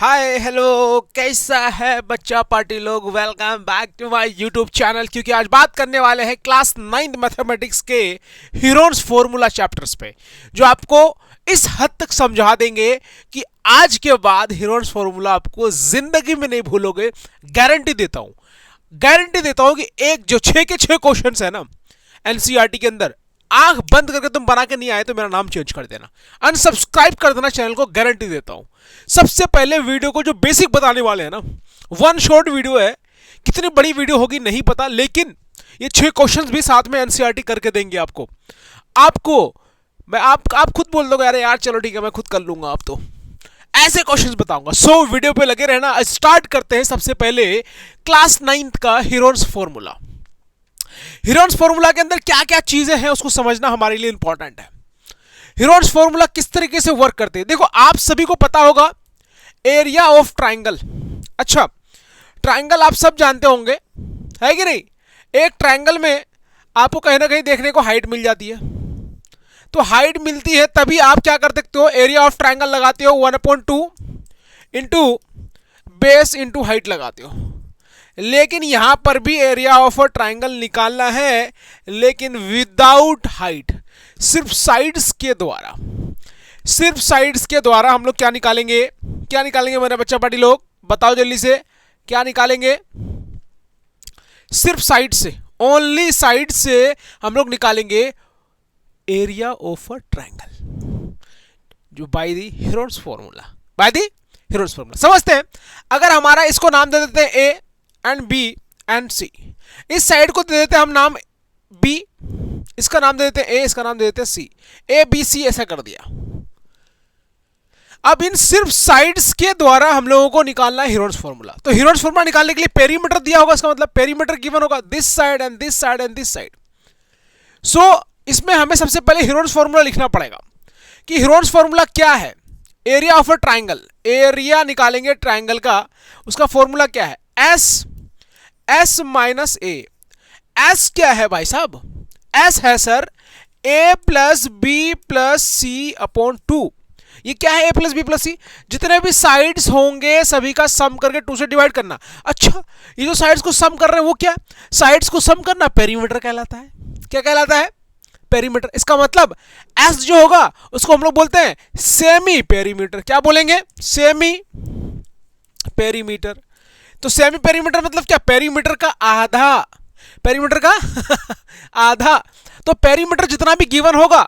Hi hello, कैसा है बच्चा पार्टी लोग। Welcome back to my YouTube channel. क्योंकि आज बात करने वाले हैं क्लास 9th मैथमेटिक्स के हीरोन्स फॉर्मूला चैप्टर्स पे, जो आपको इस हद तक समझा देंगे कि आज के बाद हीरोन्स फॉर्मूला आपको जिंदगी में नहीं भूलोगे। गारंटी देता हूं, गारंटी देता हूं कि एक जो 6 के 6 क्वेश्चंस है ना एनसीईआरटी के अंदर, आंख बंद करके तुम बना के नहीं आए तो मेरा नाम चेंज कर देना, अनसब्सक्राइब कर देना चैनल को, गारंटी देता हूं। सबसे पहले वीडियो को जो बेसिक बताने वाले हैं ना, वन शॉर्ट वीडियो है, कितनी बड़ी वीडियो होगी नहीं पता, लेकिन ये 6 क्वेश्चंस भी साथ में एनसीईआरटी करके देंगे आपको। मैं आप खुद बोल दोगे अरे यार चलो ठीक है मैं खुद कर लूंगा, आप तो ऐसे क्वेश्चंस बताऊंगा। सो वीडियो पे लगे रहना। स्टार्ट करते हैं सबसे पहले क्लास 9th का हीरोन्स फॉर्मूला। हीरोन्स फॉर्मूला के अंदर क्या क्या चीजें हैं उसको समझना हमारे लिए इंपॉर्टेंट है। हीरोन्स फॉर्मूला किस तरीके से वर्क करते हैं, देखो आप सभी को पता होगा एरिया ऑफ ट्राइंगल। अच्छा, ट्राइंगल आप सब जानते होंगे, है कि नहीं। एक ट्राइंगल में आपको कहीं ना कहीं देखने को हाइट मिल जाती है, तो हाइट मिलती है तभी आप क्या कर सकते हो, एरिया ऑफ ट्राइंगल लगाते हो 1/2 इंटू बेस इंटू हाइट लगाते हो। लेकिन यहां पर भी एरिया ऑफ अ ट्राइंगल निकालना है, लेकिन विदाउट हाइट, सिर्फ साइड्स के द्वारा। सिर्फ साइड्स के द्वारा हम लोग क्या निकालेंगे, क्या निकालेंगे मेरे बच्चा पार्टी लोग, बताओ जल्दी से, क्या निकालेंगे। सिर्फ साइड से, ओनली साइड से हम लोग निकालेंगे एरिया ऑफ अ ट्राइंगल, जो by the Heron's formula, by the Heron's formula. समझते हैं। अगर हमारा इसको नाम दे देते हैं ए एंड बी एंड सी, इस साइड को दे देते हैं हम नाम बी, इसका नाम दे देते हैं ए, इसका नाम दे देते हैं सी, ए बी सी ऐसा कर दिया। अब इन सिर्फ साइड्स के द्वारा हम लोगों को निकालना है हीरोन्स फॉर्मूला। तो हीरोन्स फॉर्मूला निकालने के लिए पेरीमीटर दिया होगा, इसका मतलब पेरीमीटर गिवन होगा this side and this side and this side. So इसमें हमें सबसे पहले हीरोन्स फॉर्मूला लिखना पड़ेगा कि हीरोन्स फॉर्मूला क्या है। Area of a triangle, area निकालेंगे ट्राइंगल का, उसका फॉर्मूला क्या है, एस माइनस ए। एस क्या है भाई साहब, एस है सर ए plus b plus c upon 2। ये क्या है, ए प्लस बी प्लस सी, जितने भी साइड्स होंगे सभी का सम करके 2 से डिवाइड करना। अच्छा, ये जो साइड्स को सम कर रहे हैं वो क्या, साइड्स को सम करना पेरीमीटर कहलाता है। क्या कहलाता है, पेरीमीटर। इसका मतलब एस जो होगा उसको हम लोग बोलते हैं सेमी पेरीमीटर। क्या बोलेंगे, सेमी पेरीमीटर। तो सेमी पेरीमीटर मतलब क्या, पेरीमीटर का आधा, पेरीमीटर का आधा। तो पेरीमीटर जितना भी गिवन होगा,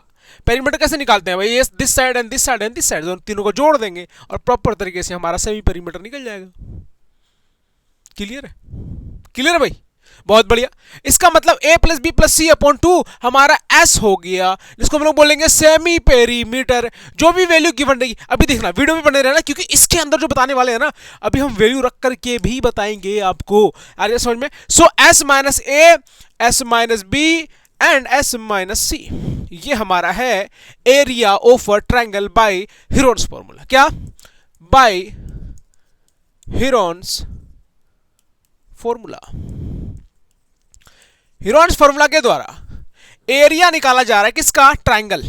पेरीमीटर कैसे निकालते हैं भाई, ये this side and this side and this side, तीनों को जोड़ देंगे और प्रॉपर तरीके से हमारा सेमी पेरीमीटर निकल जाएगा। क्लियर है, क्लियर है भाई, बहुत बढ़िया। इसका मतलब a plus b plus c upon 2 हमारा s हो गया, जिसको हम लोग बोलेंगे सेमी पेरीमीटर। जो भी वैल्यू गिवन रहेगी, अभी देखना वीडियो में बने रहना, क्योंकि इसके अंदर जो बताने वाले हैं ना, अभी हम वैल्यू रख करके भी बताएंगे आपको, आ रही समझ में। So s minus a, s minus b and s minus c, ये हमारा है area of a triangle by Heron's formula. क्या, by Heron's formula. Heron's formula के द्वारा एरिया निकाला जा रहा है, किसका, ट्राइंगल।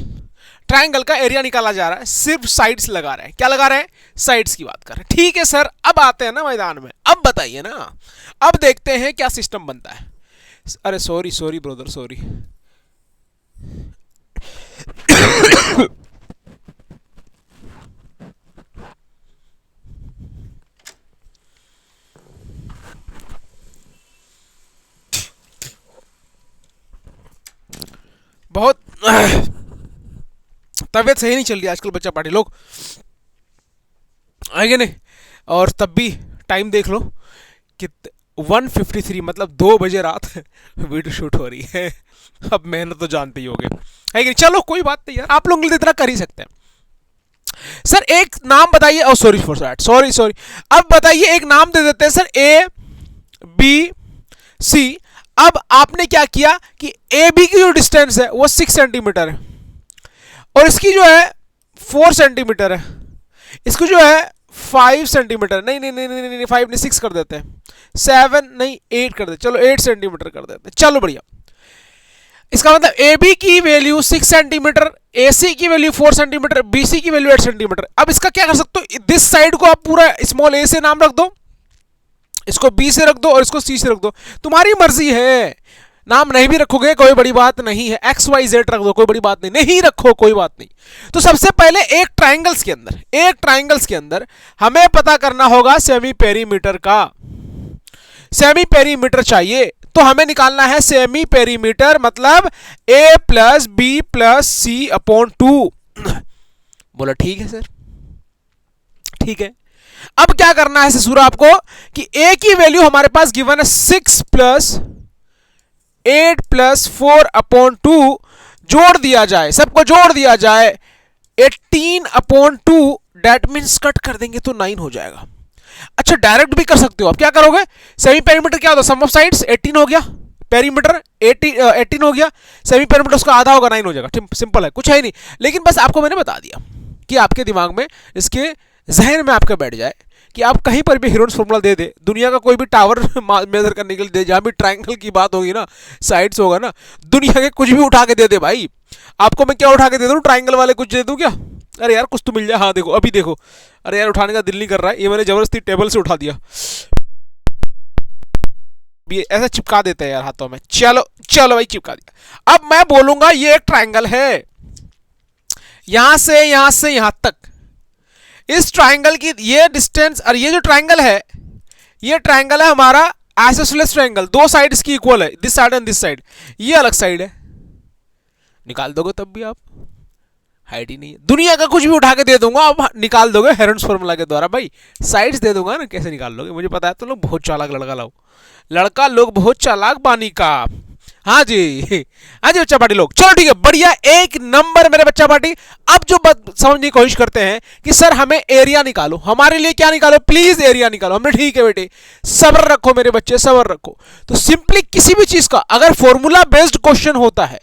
ट्राइंगल का एरिया निकाला जा रहा है, सिर्फ साइड्स लगा रहे हैं। क्या लगा रहे हैं, साइड्स की बात कर रहे हैं। ठीक है सर, अब आते हैं ना मैदान में, अब बताइए ना, अब देखते हैं क्या सिस्टम बनता है। अरे सॉरी सॉरी ब्रदर, सॉरी। बहुत तबीयत सही नहीं चल रही आजकल बच्चा पार्टी लोग, आएंगे नहीं। और तब भी टाइम देख लो कि 1:53, मतलब 2 बजे रात वीडियो शूट हो रही है। अब मेहनत तो जानते ही होगे, है कि नहीं। चलो कोई बात नहीं यार, आप लोग इतना कर ही सकते हैं। सर एक नाम बताइए, oh sorry for that, sorry sorry. अब बताइए एक नाम दे देते हैं सर, ए बी सी। अब आपने क्या किया कि ए बी की जो डिस्टेंस है वो 6 सेंटीमीटर है, और इसकी जो है 4 सेंटीमीटर है, इसको जो है 5 सेंटीमीटर, नहीं नहीं नहीं नहीं नहीं 5 नहीं 6 कर देते हैं, 7 नहीं 8 कर देते, चलो 8 सेंटीमीटर कर देते हैं, चलो बढ़िया। इसका मतलब ए बी की वैल्यू 6 सेंटीमीटर, ए सी की वैल्यू 4 सेंटीमीटर, बी सी की वैल्यू 8 सेंटीमीटर। अब इसका क्या कर सकते हो, दिस साइड को आप पूरा स्मॉल ए से नाम रख दो, इसको बी से रख दो और इसको सी से रख दो, तुम्हारी मर्जी है। नाम नहीं भी रखोगे कोई बड़ी बात नहीं है, एक्स वाई जेड रख दो कोई बड़ी बात नहीं, नहीं रखो कोई बात नहीं। तो सबसे पहले एक ट्राइंगल्स के अंदर हमें पता करना होगा सेमी पेरीमीटर का। सेमी पेरीमीटर चाहिए तो हमें निकालना है सेमी पेरीमीटर, मतलब a plus b plus c upon 2। बोला ठीक है सर, ठीक है। अब क्या करना है ससुरा आपको कि a की वैल्यू हमारे पास गिवन है 6 प्लस 8 प्लस 4 अपॉन 2, जोड़ दिया जाए, सबको जोड़ दिया जाए 18 अपॉन 2, डेट मीन्स कट कर देंगे तो 9 हो जाएगा। अच्छा डायरेक्ट भी कर सकते हो, अब क्या करोगे, सेमी पेरीमीटर क्या होता है, सम ऑफ साइड्स 18 हो गया, पेरीमीटर 18 हो गया, सेमी पेरीमीटर उसका आधा होगा 9 हो जाएगा, सिंपल है, कुछ है ही नहीं। लेकिन बस आपको मैंने बता दिया कि आपके दिमाग में, इसके जहन में आपके बैठ जाए कि आप कहीं पर भी हीरोन्स फॉर्मूला दे दे, दुनिया का कोई भी टावर मेजर करने के लिए दे, जहां भी ट्राइंगल की बात होगी ना, साइड्स होगा ना, दुनिया के कुछ भी उठा के दे दे भाई। आपको मैं क्या उठा के दे दूं, ट्राइंगल वाले कुछ दे दूं क्या, अरे यार कुछ तो मिल जाए, हाँ देखो अभी देखो, अरे यार उठाने का दिल नहीं कर रहा है, ये मैंने जबरदस्ती टेबल से उठा दिया, ये ऐसा चिपका देते हैं यार हाथों में, चलो चलो भाई चिपका दिया। अब मैं बोलूंगा ये एक ट्राइंगल है, यहां से यहां तक, इस ट्राइंगल की ये डिस्टेंस, और ये जो ट्राइंगल है, ये ट्राइंगल है हमारा आइसोसेलेस ट्राइंगल, दो साइड इसकी इक्वल है, this side and this side, ये अलग साइड है, निकाल दोगे तब भी आप, हाइट ही नहीं है, दुनिया का कुछ भी उठा के दे दूंगा, अब निकाल दोगे हेरोन्स फॉर्मूला के द्वारा, भाई साइड्स दे दूंगा ना, कैसे निकाल लोगे, मुझे पता है, तो लोग बहुत चालाक लड़का लोग बहुत चालाक बानी का। हाँ जी, हाँ जी बच्चा पार्टी लोग, चलो ठीक है, बढ़िया, एक नंबर मेरे बच्चा पार्टी। अब जो समझने की कोशिश करते हैं कि सर हमें एरिया निकालो, हमारे लिए क्या निकालो, प्लीज एरिया निकालो, हमने ठीक है बेटे, सब्र रखो मेरे बच्चे, सब्र रखो। तो सिंपली किसी भी चीज का अगर फॉर्मूला बेस्ड क्वेश्चन होता है,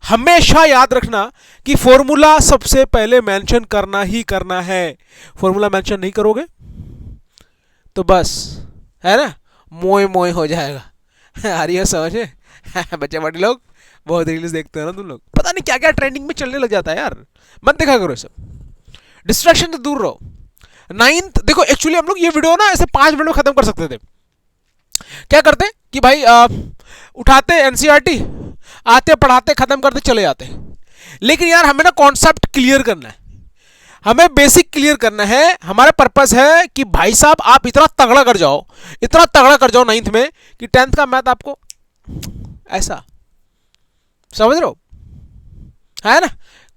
हमेशा याद रखना कि फॉर्मूला सबसे पहले मेंशन करना ही करना है, फॉर्मूला मेंशन नहीं करोगे तो बस है ना, मोए मोए हो जाएगा। आ रही है समझे बच्चे बड़े लोग, बहुत रील्स देखते हो ना तुम लोग, पता नहीं क्या क्या ट्रेंडिंग में चलने लग जाता है यार, मत देखा करो सब, डिस्ट्रैक्शन से दूर रहो। 9th देखो, एक्चुअली हम लोग ये वीडियो ना ऐसे 5 मिनट में खत्म कर सकते थे, क्या करते कि भाई उठाते एनसीईआरटी, आते पढ़ाते खत्म करते चले जाते, लेकिन यार हमें ना कॉन्सेप्ट क्लियर करना है, हमें बेसिक क्लियर करना है, हमारा पर्पस है कि भाई साहब आप इतना तगड़ा कर जाओ, इतना तगड़ा कर जाओ 9th में कि 10th का मैथ आपको ऐसा, समझ रहे हो, है ना,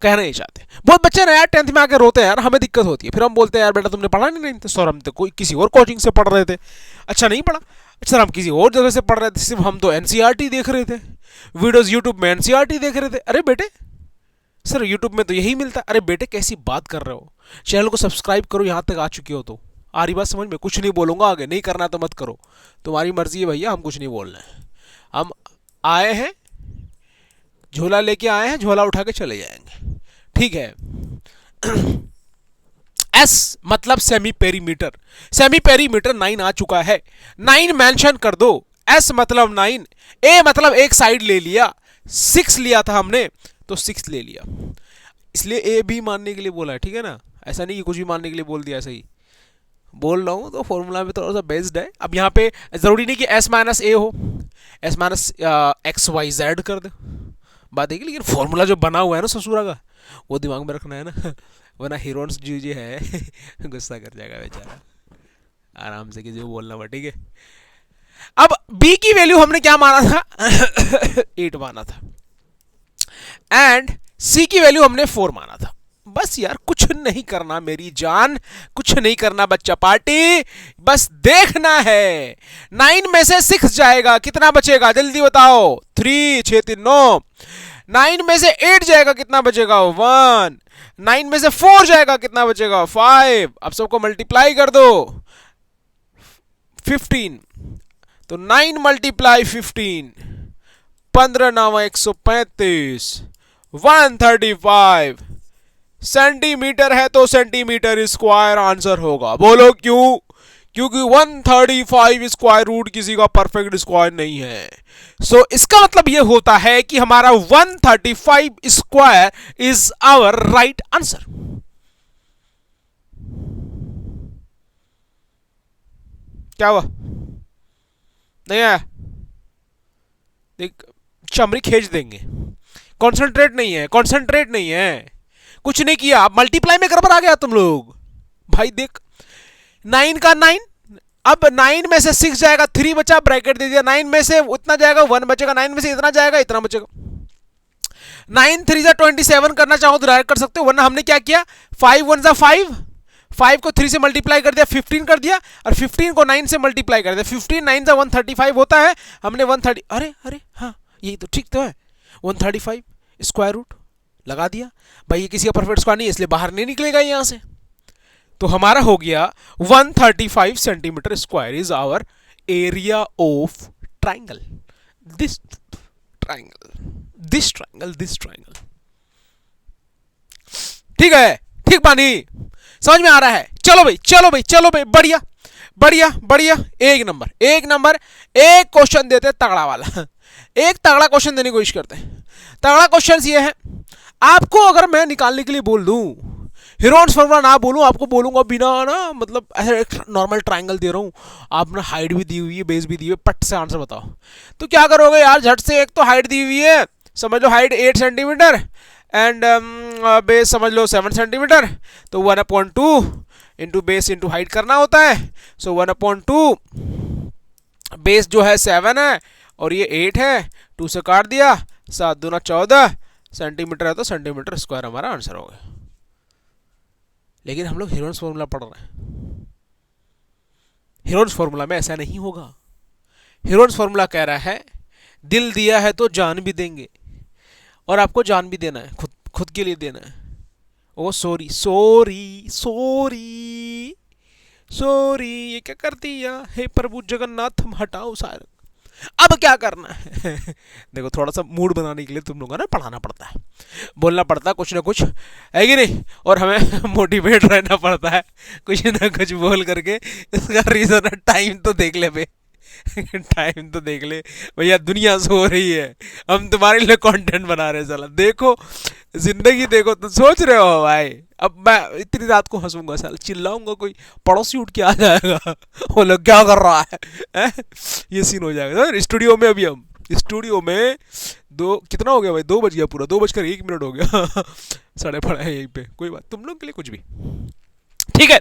कहना नहीं चाहते। बहुत बच्चे ना यार 10th में आके रोते हैं यार, हमें दिक्कत होती है, फिर हम बोलते हैं यार बेटा तुमने पढ़ा नहीं तो सर हम तो कोई किसी और कोचिंग से पढ़ रहे थे, अच्छा नहीं पढ़ा, सर हम किसी और जगह से पढ़ रहे थे, सिर्फ हम तो एनसीईआरटी देख रहे थे, वीडियोस यूट्यूब में एनसीईआरटी देख रहे थे। अरे बेटे सर यूट्यूब में तो यही मिलता है, अरे बेटे कैसी बात कर रहे हो, चैनल को सब्सक्राइब करो, यहां तक आ चुके हो तो आ रही बात समझ में, कुछ नहीं बोलूंगा आगे, नहीं करना तो मत करो, तुम्हारी मर्जी है भैया, हम कुछ नहीं बोल रहे हैं, हम आए हैं झोला लेके आए हैं, झोला उठा के चले जाएंगे, ठीक है। एस मतलब सेमी पेरीमीटर, सेमी पेरीमीटर 9 आ चुका है, 9 मेंशन कर दो, एस मतलब 9, ए मतलब एक साइड ले लिया, 6 लिया था हमने तो 6 ले लिया, इसलिए ए बी मानने के लिए बोला है, ठीक है ना, ऐसा नहीं कि कुछ भी मानने के लिए बोल दिया, ऐसा ही बोल रहा हूँ, तो फॉर्मूला में थोड़ा सा बेस्ड है। अब यहाँ पे जरूरी नहीं कि एस माइनस ए हो, s minus x y z कर दे, बात है कि, लेकिन फॉर्मूला जो बना हुआ है ना ससुरा का, वो दिमाग में रखना है ना, वरना हीरोन्स जी है गुस्सा कर जाएगा बेचारा, आराम से किसी को बोलना पड़ा, ठीक है। अब b की वैल्यू हमने क्या माना था 8 माना था, एंड c की वैल्यू हमने 4 माना था। बस यार कुछ नहीं करना मेरी जान, कुछ नहीं करना बच्चा पार्टी, बस देखना है 9 में से 6 जाएगा, कितना बचेगा जल्दी बताओ, 3 6 3 9, 9 में से 8 जाएगा, कितना बचेगा 1, 9 में से 4 जाएगा, कितना बचेगा 5, अब सबको मल्टीप्लाई कर दो 15, तो 9 मल्टीप्लाई 15, 15 9 135, 135 सेंटीमीटर है तो सेंटीमीटर स्क्वायर आंसर होगा। बोलो क्यों? क्योंकि 135 स्क्वायर रूट किसी का परफेक्ट स्क्वायर नहीं है। सो इसका मतलब ये होता है कि हमारा 135 square is our right answer. क्या हुआ? नहीं आया? देख, चमड़ी खींच देंगे। कॉन्सेंट्रेट नहीं है, कॉन्सेंट्रेट नहीं है, कुछ नहीं किया। मल्टीप्लाई में गड़बड़ आ गया तुम लोग। भाई देख, 9 का 9, अब 9 में से 6 जाएगा, 3 बचा, ब्रैकेट दे दिया। 9 में से उतना जाएगा, 1 बचेगा। 9 में से इतना जाएगा, इतना बचेगा। 9 3 जा 27 करना चाहो तो डायरेक्ट कर सकते हो, वरना हमने क्या किया, 5 1 जा 5, 5 को 3 से मल्टीप्लाई कर दिया, 15 कर दिया, और 15 को 9 से मल्टीप्लाई कर दिया। 15 9 जा 135 होता है। हमने 130, अरे अरे हाँ यही तो ठीक तो है, 135 स्क्वायर रूट लगा दिया। भाई ये किसी का परफेक्ट स्क्वायर नहीं है, इसलिए बाहर नहीं निकलेगा यहाँ से। तो हमारा हो गया 135 centimetre square is our area of triangle. This triangle, this triangle, this triangle. ठीक है, ठीक पानी, समझ में आ रहा है? चलो भाई, चलो भाई, चलो भाई, बढ़िया बढ़िया बढ़िया, एक नंबर, एक नंबर। एक क्वेश्चन देते हैं तगड़ा वाला, एक तगड़ा क्वेश्चन देने की कोशिश करते हैं। तगड़ा क्वेश्चन ये है, आपको अगर मैं निकालने के लिए बोल दूं, हीरोन्स फॉर्मूला ना बोलूं, आपको बोलूंगा बिना ना, मतलब ऐसे एक नॉर्मल ट्राइंगल दे रहा हूं, आपने हाइट भी दी हुई है, बेस भी दी हुई है, पट से आंसर बताओ, तो क्या करोगे यार? झट से, एक तो हाइट दी हुई है, समझ लो हाइट 8 सेंटीमीटर एंड बेस समझ लो 7 सेंटीमीटर, तो 1/2 इंटू बेस इंटू हाइट करना होता है। सो 1/2 बेस जो है 7 है और ये 8 है, 2 से काट दिया, 7 दूना 14 सेंटीमीटर है, तो सेंटीमीटर स्क्वायर हमारा आंसर हो गया। लेकिन हम लोग हीरोन्स फॉर्मूला पढ़ रहे हैं, हीरोन्स फॉर्मूला में ऐसा नहीं होगा। हीरोन्स फॉर्मूला कह रहा है दिल दिया है तो जान भी देंगे, और आपको जान भी देना है, खुद खुद के लिए देना है। ओ सॉरी सॉरी सॉरी सॉरी, ये क्या कर दिया? हे प्रभु जगन्नाथ, हम हटाओ सारा। अब क्या करना है? देखो, थोड़ा सा मूड बनाने के लिए तुम लोगों को ना पढ़ाना पड़ता है, बोलना पड़ता है कुछ ना कुछ, है कि नहीं? और हमें मोटिवेट रहना पड़ता है कुछ ना कुछ बोल करके। इसका रीजन है, टाइम तो देख ले बे, टाइम तो देख ले भैया, दुनिया सो रही है, हम तुम्हारे लिए कंटेंट बना रहे हैं। साला देखो, जिंदगी देखो, तुम सोच रहे हो भाई, अब मैं इतनी रात को हंसूंगा, साला चिल्लाऊंगा, कोई पड़ोसी उठ के आ जाएगा, वो लोग क्या कर रहा है? ये सीन हो जाएगा। तो स्टूडियो में, अभी हम स्टूडियो में कितना हो गया भाई? 2 बज गया, पूरा 2:01 हो गया। सड़े पड़ा है यहीं पे, कोई बात, तुम लोग के लिए कुछ भी ठीक है।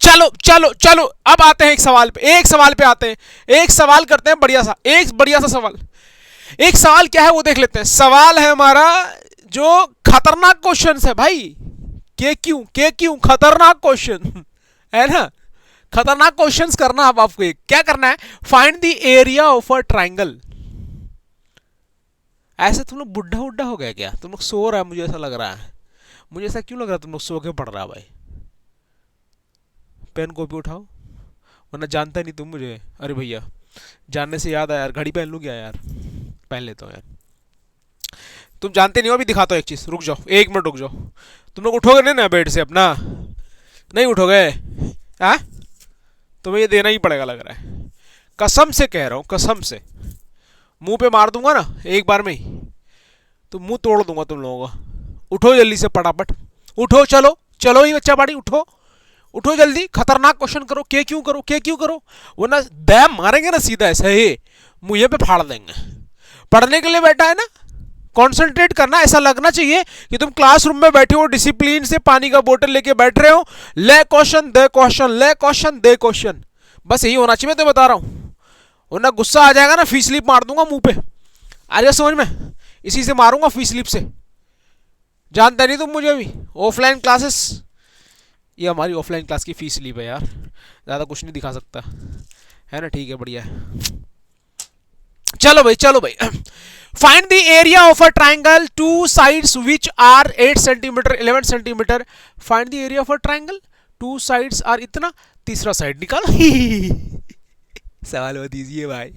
चलो चलो चलो, अब आते हैं एक सवाल पे, एक सवाल पे आते हैं, एक सवाल करते हैं बढ़िया सा, एक बढ़िया सा सवाल। एक सवाल क्या है वो देख लेते हैं। सवाल है हमारा जो खतरनाक क्वेश्चन है भाई, के क्यों खतरनाक क्वेश्चन है ना, खतरनाक क्वेश्चंस करना। अब आपको क्या करना है, find the area of a triangle. ऐसे तुम लोग बुढ़ा उड्ढा हो गया क्या? तुम लोग सो रहा है, मुझे ऐसा लग रहा है। मुझे ऐसा क्यों लग रहा है तुम लोग सो के पढ़ रहा है भाई? पेन कॉपी उठाओ, वरना जानता नहीं तुम मुझे। अरे भैया, जानने से याद आया यार, घड़ी पहन लूँ क्या यार? पहन लेता हूँ यार। तुम जानते नहीं हो, अभी दिखाता हूँ एक चीज़, रुक जाओ, 1 मिनट रुक जाओ। तुम लोग उठोगे नहीं ना बेड से अपना? नहीं उठोगे? हाँ, तुम्हें ये देना ही पड़ेगा लग रहा है। कसम से कह रहा हूँ, कसम से मुंह पे मार दूंगा ना एक बार में ही, तो मुंह तोड़ दूंगा तुम लोगों का। उठो जल्दी से, फटाफट उठो, चलो चलो ही बच्चा बाड़ी, उठो उठो जल्दी, खतरनाक क्वेश्चन करो, के क्यों करो, के क्यों करो, वरना दैम मारेंगे ना सीधा ऐसे ही मुंह पे फाड़ देंगे। पढ़ने के लिए बैठा है ना, कॉन्सेंट्रेट करना। ऐसा लगना चाहिए कि तुम क्लासरूम में बैठे हो, डिसिप्लिन से पानी का बोतल लेके बैठ रहे हो, ले क्वेश्चन दे क्वेश्चन, ले क्वेश्चन दे क्वेश्चन, बस यही होना चाहिए। मैं तो बता रहा हूँ, वरना गुस्सा आ जाएगा ना, फीस स्लिप मार दूंगा मुंह पे। आ जाए समझ में, इसी से मारूंगा, फीस स्लिप से। जानता नहीं तुम मुझे अभी। ऑफलाइन क्लासेस, ये हमारी ऑफलाइन क्लास की फीस स्लिप है यार, ज़्यादा कुछ नहीं दिखा सकता, है ना? ठीक है, बढ़िया है। चलो भाई, चलो भाई, find the area of a triangle, 2 sides which are 8 centimetre 11 centimetre. Find the area of a triangle, 2 sides are इतना, तीसरा साइड निकाल। सवाल बहुत ईजी है भाई,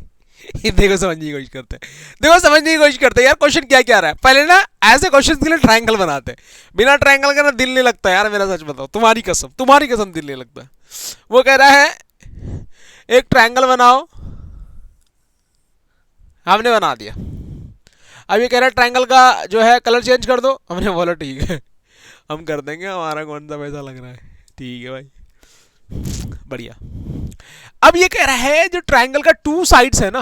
देखो समझने की कोशिश करते हैं, देखो समझने की कोशिश करते हैं यार। क्वेश्चन क्या क्या रहा है, पहले ना ऐसे क्वेश्चन के लिए ट्राइंगल बनाते हैं, बिना ट्राइंगल का ना दिल नहीं लगता यार, मेरा सच बताओ, तुम्हारी कसम दिल नहीं लगता। वो कह रहा है एक ट्रायंगल बनाओ, हमने बना दिया। अब ये कह रहा है ट्रायंगल का जो है कलर चेंज कर दो, हमने बोला ठीक है हम कर देंगे, हमारा कौन सा पैसा लग रहा है। ठीक है भाई, बढ़िया। अब ये कह रहा है जो ट्रायंगल का 2 साइड्स है ना,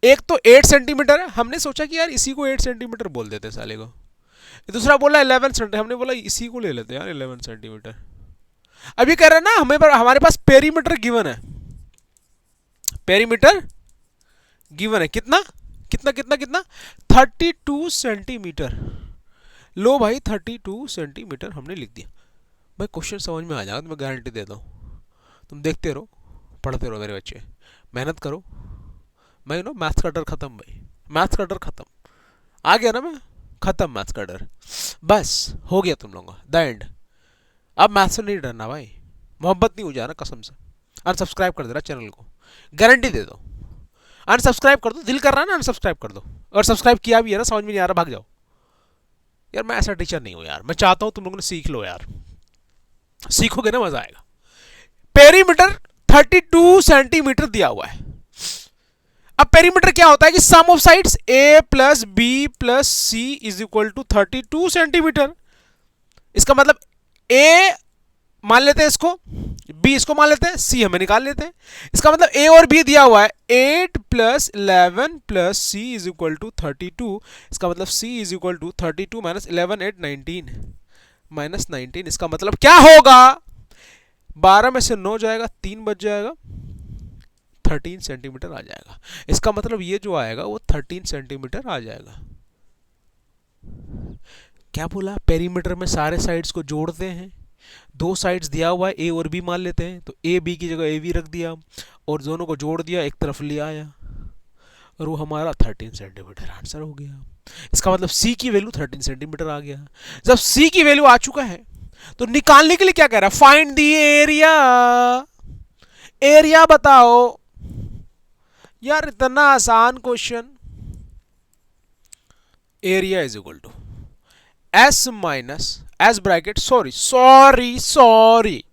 एक तो 8 सेंटीमीटर है, हमने सोचा कि यार इसी को 8 सेंटीमीटर बोल देते साले को। दूसरा बोला 11 सेंटीमीटर, हमने बोला इसी को ले लेते यार 11 सेंटीमीटर। अब ये कह रहा है ना हमारे पास पेरीमीटर गिवन है, पेरीमीटर गिवन है कितना कितना कितना कितना 32 सेंटीमीटर। लो भाई 32 सेंटीमीटर हमने लिख दिया। भाई क्वेश्चन समझ में आ जाएगा, तो मैं गारंटी देता हूँ। तुम देखते रहो, पढ़ते रहो मेरे बच्चे, मेहनत करो। मैं नो मैथ्स का डर खत्म भाई, मैथ्स का डर खत्म। आ गया ना, मैं खत्म मैथ्स का डर, बस हो गया तुम लोगों का द एंड। अब मैथ्स से नहीं डरना भाई, मोहब्बत नहीं हो जाना कसम से। अनसब्सक्राइब कर दे रहा चैनल को, गारंटी दे दो। अनसब्सक्राइब कर दो, दिल कर रहा है ना अनसब्सक्राइब कर दो। और सब्सक्राइब किया भी है ना, समझ में नहीं आ रहा भाग जाओ यार। मैं ऐसा टीचर नहीं हूँ यार, मैं चाहता हूँ तुम लोगों ने सीख लो यार, सीखोगे ना मजा आएगा। पेरीमीटर 32 सेंटीमीटर दिया हुआ है। अब पेरीमीटर क्या होता है कि sum of sides a plus b plus c is equal to 32 centimetre. इसका मतलब ए मान लेते हैं इसको, बी इसको मान लेते हैं, सी हमें निकाल लेते हैं। इसका मतलब ए और बी दिया हुआ है 8 plus 11 plus c is equal to 32। इसका मतलब c is equal to 32 minus 11 8 19 minus 19। इसका मतलब क्या होगा, 12 में से 9 जाएगा, 3 बच जाएगा, 13 सेंटीमीटर आ जाएगा। इसका मतलब ये जो आएगा वो 13 सेंटीमीटर आ जाएगा। क्या बोला, पेरीमीटर में सारे साइड्स को जोड़ते हैं, 2 साइड्स दिया हुआ है ए और बी मान लेते हैं, तो ए बी की जगह ए बी रख दिया और दोनों को जोड़ दिया, एक तरफ ले आया और वो हमारा 13 सेंटीमीटर आंसर हो गया। इसका मतलब सी की वैल्यू 13 सेंटीमीटर आ गया। जब सी की वैल्यू आ चुका है तो निकालने के लिए क्या कह रहा है, फाइंड द एरिया। एरिया बताओ यार, इतना आसान question. Area is equal to s minus s bracket, sorry sorry sorry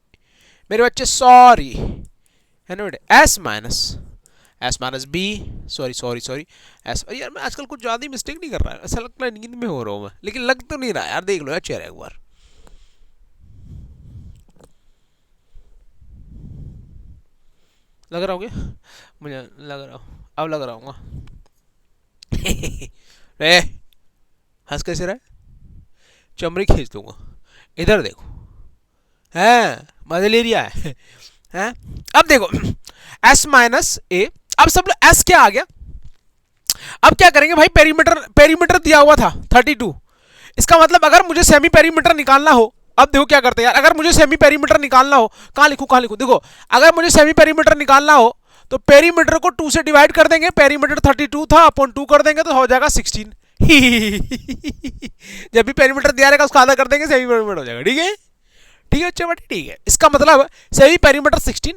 मेरे बच्चे सॉरी है ना बेटे, s minus b, sorry sorry sorry s. यार मैं आजकल कुछ ज़्यादा ही मिस्टेक नहीं कर रहा है, ऐसा लगता है नींद में हो रहा हूँ मैं, लेकिन लग तो नहीं रहा यार। देख लो यार चेहरा एक बार, लग रहा हूँ क्या मुझे, लग रहा हूँ अब लग रहा हूँ रे, हंस कैसे रहा है, चमड़ी खींच दूंगा। इधर देखो, है मलेरिया है हैं। अब देखो s माइनस ए, अब सब लोग s क्या आ गया। अब क्या करेंगे भाई, पेरीमीटर दिया हुआ था 32। इसका मतलब अगर मुझे सेमी पेरीमीटर निकालना हो, अब देखो क्या करते हैं यार, अगर मुझे सेमी पेरीमीटर निकालना हो, कहाँ लिखूं देखो, अगर मुझे सेमी पेरीमीटर निकालना हो तो पेरीमीटर को 2 से डिवाइड कर देंगे, पेरीमीटर 32 था अपॉन 2 कर देंगे तो हो जाएगा 16। जब भी पेरीमीटर दिया रहेगा उसका आधा कर देंगे, सेमी पेरीमीटर हो जाएगा। ठीक है ठीक है बच्चे बेटे, ठीक है। इसका मतलब सेमी पेरीमीटर 16,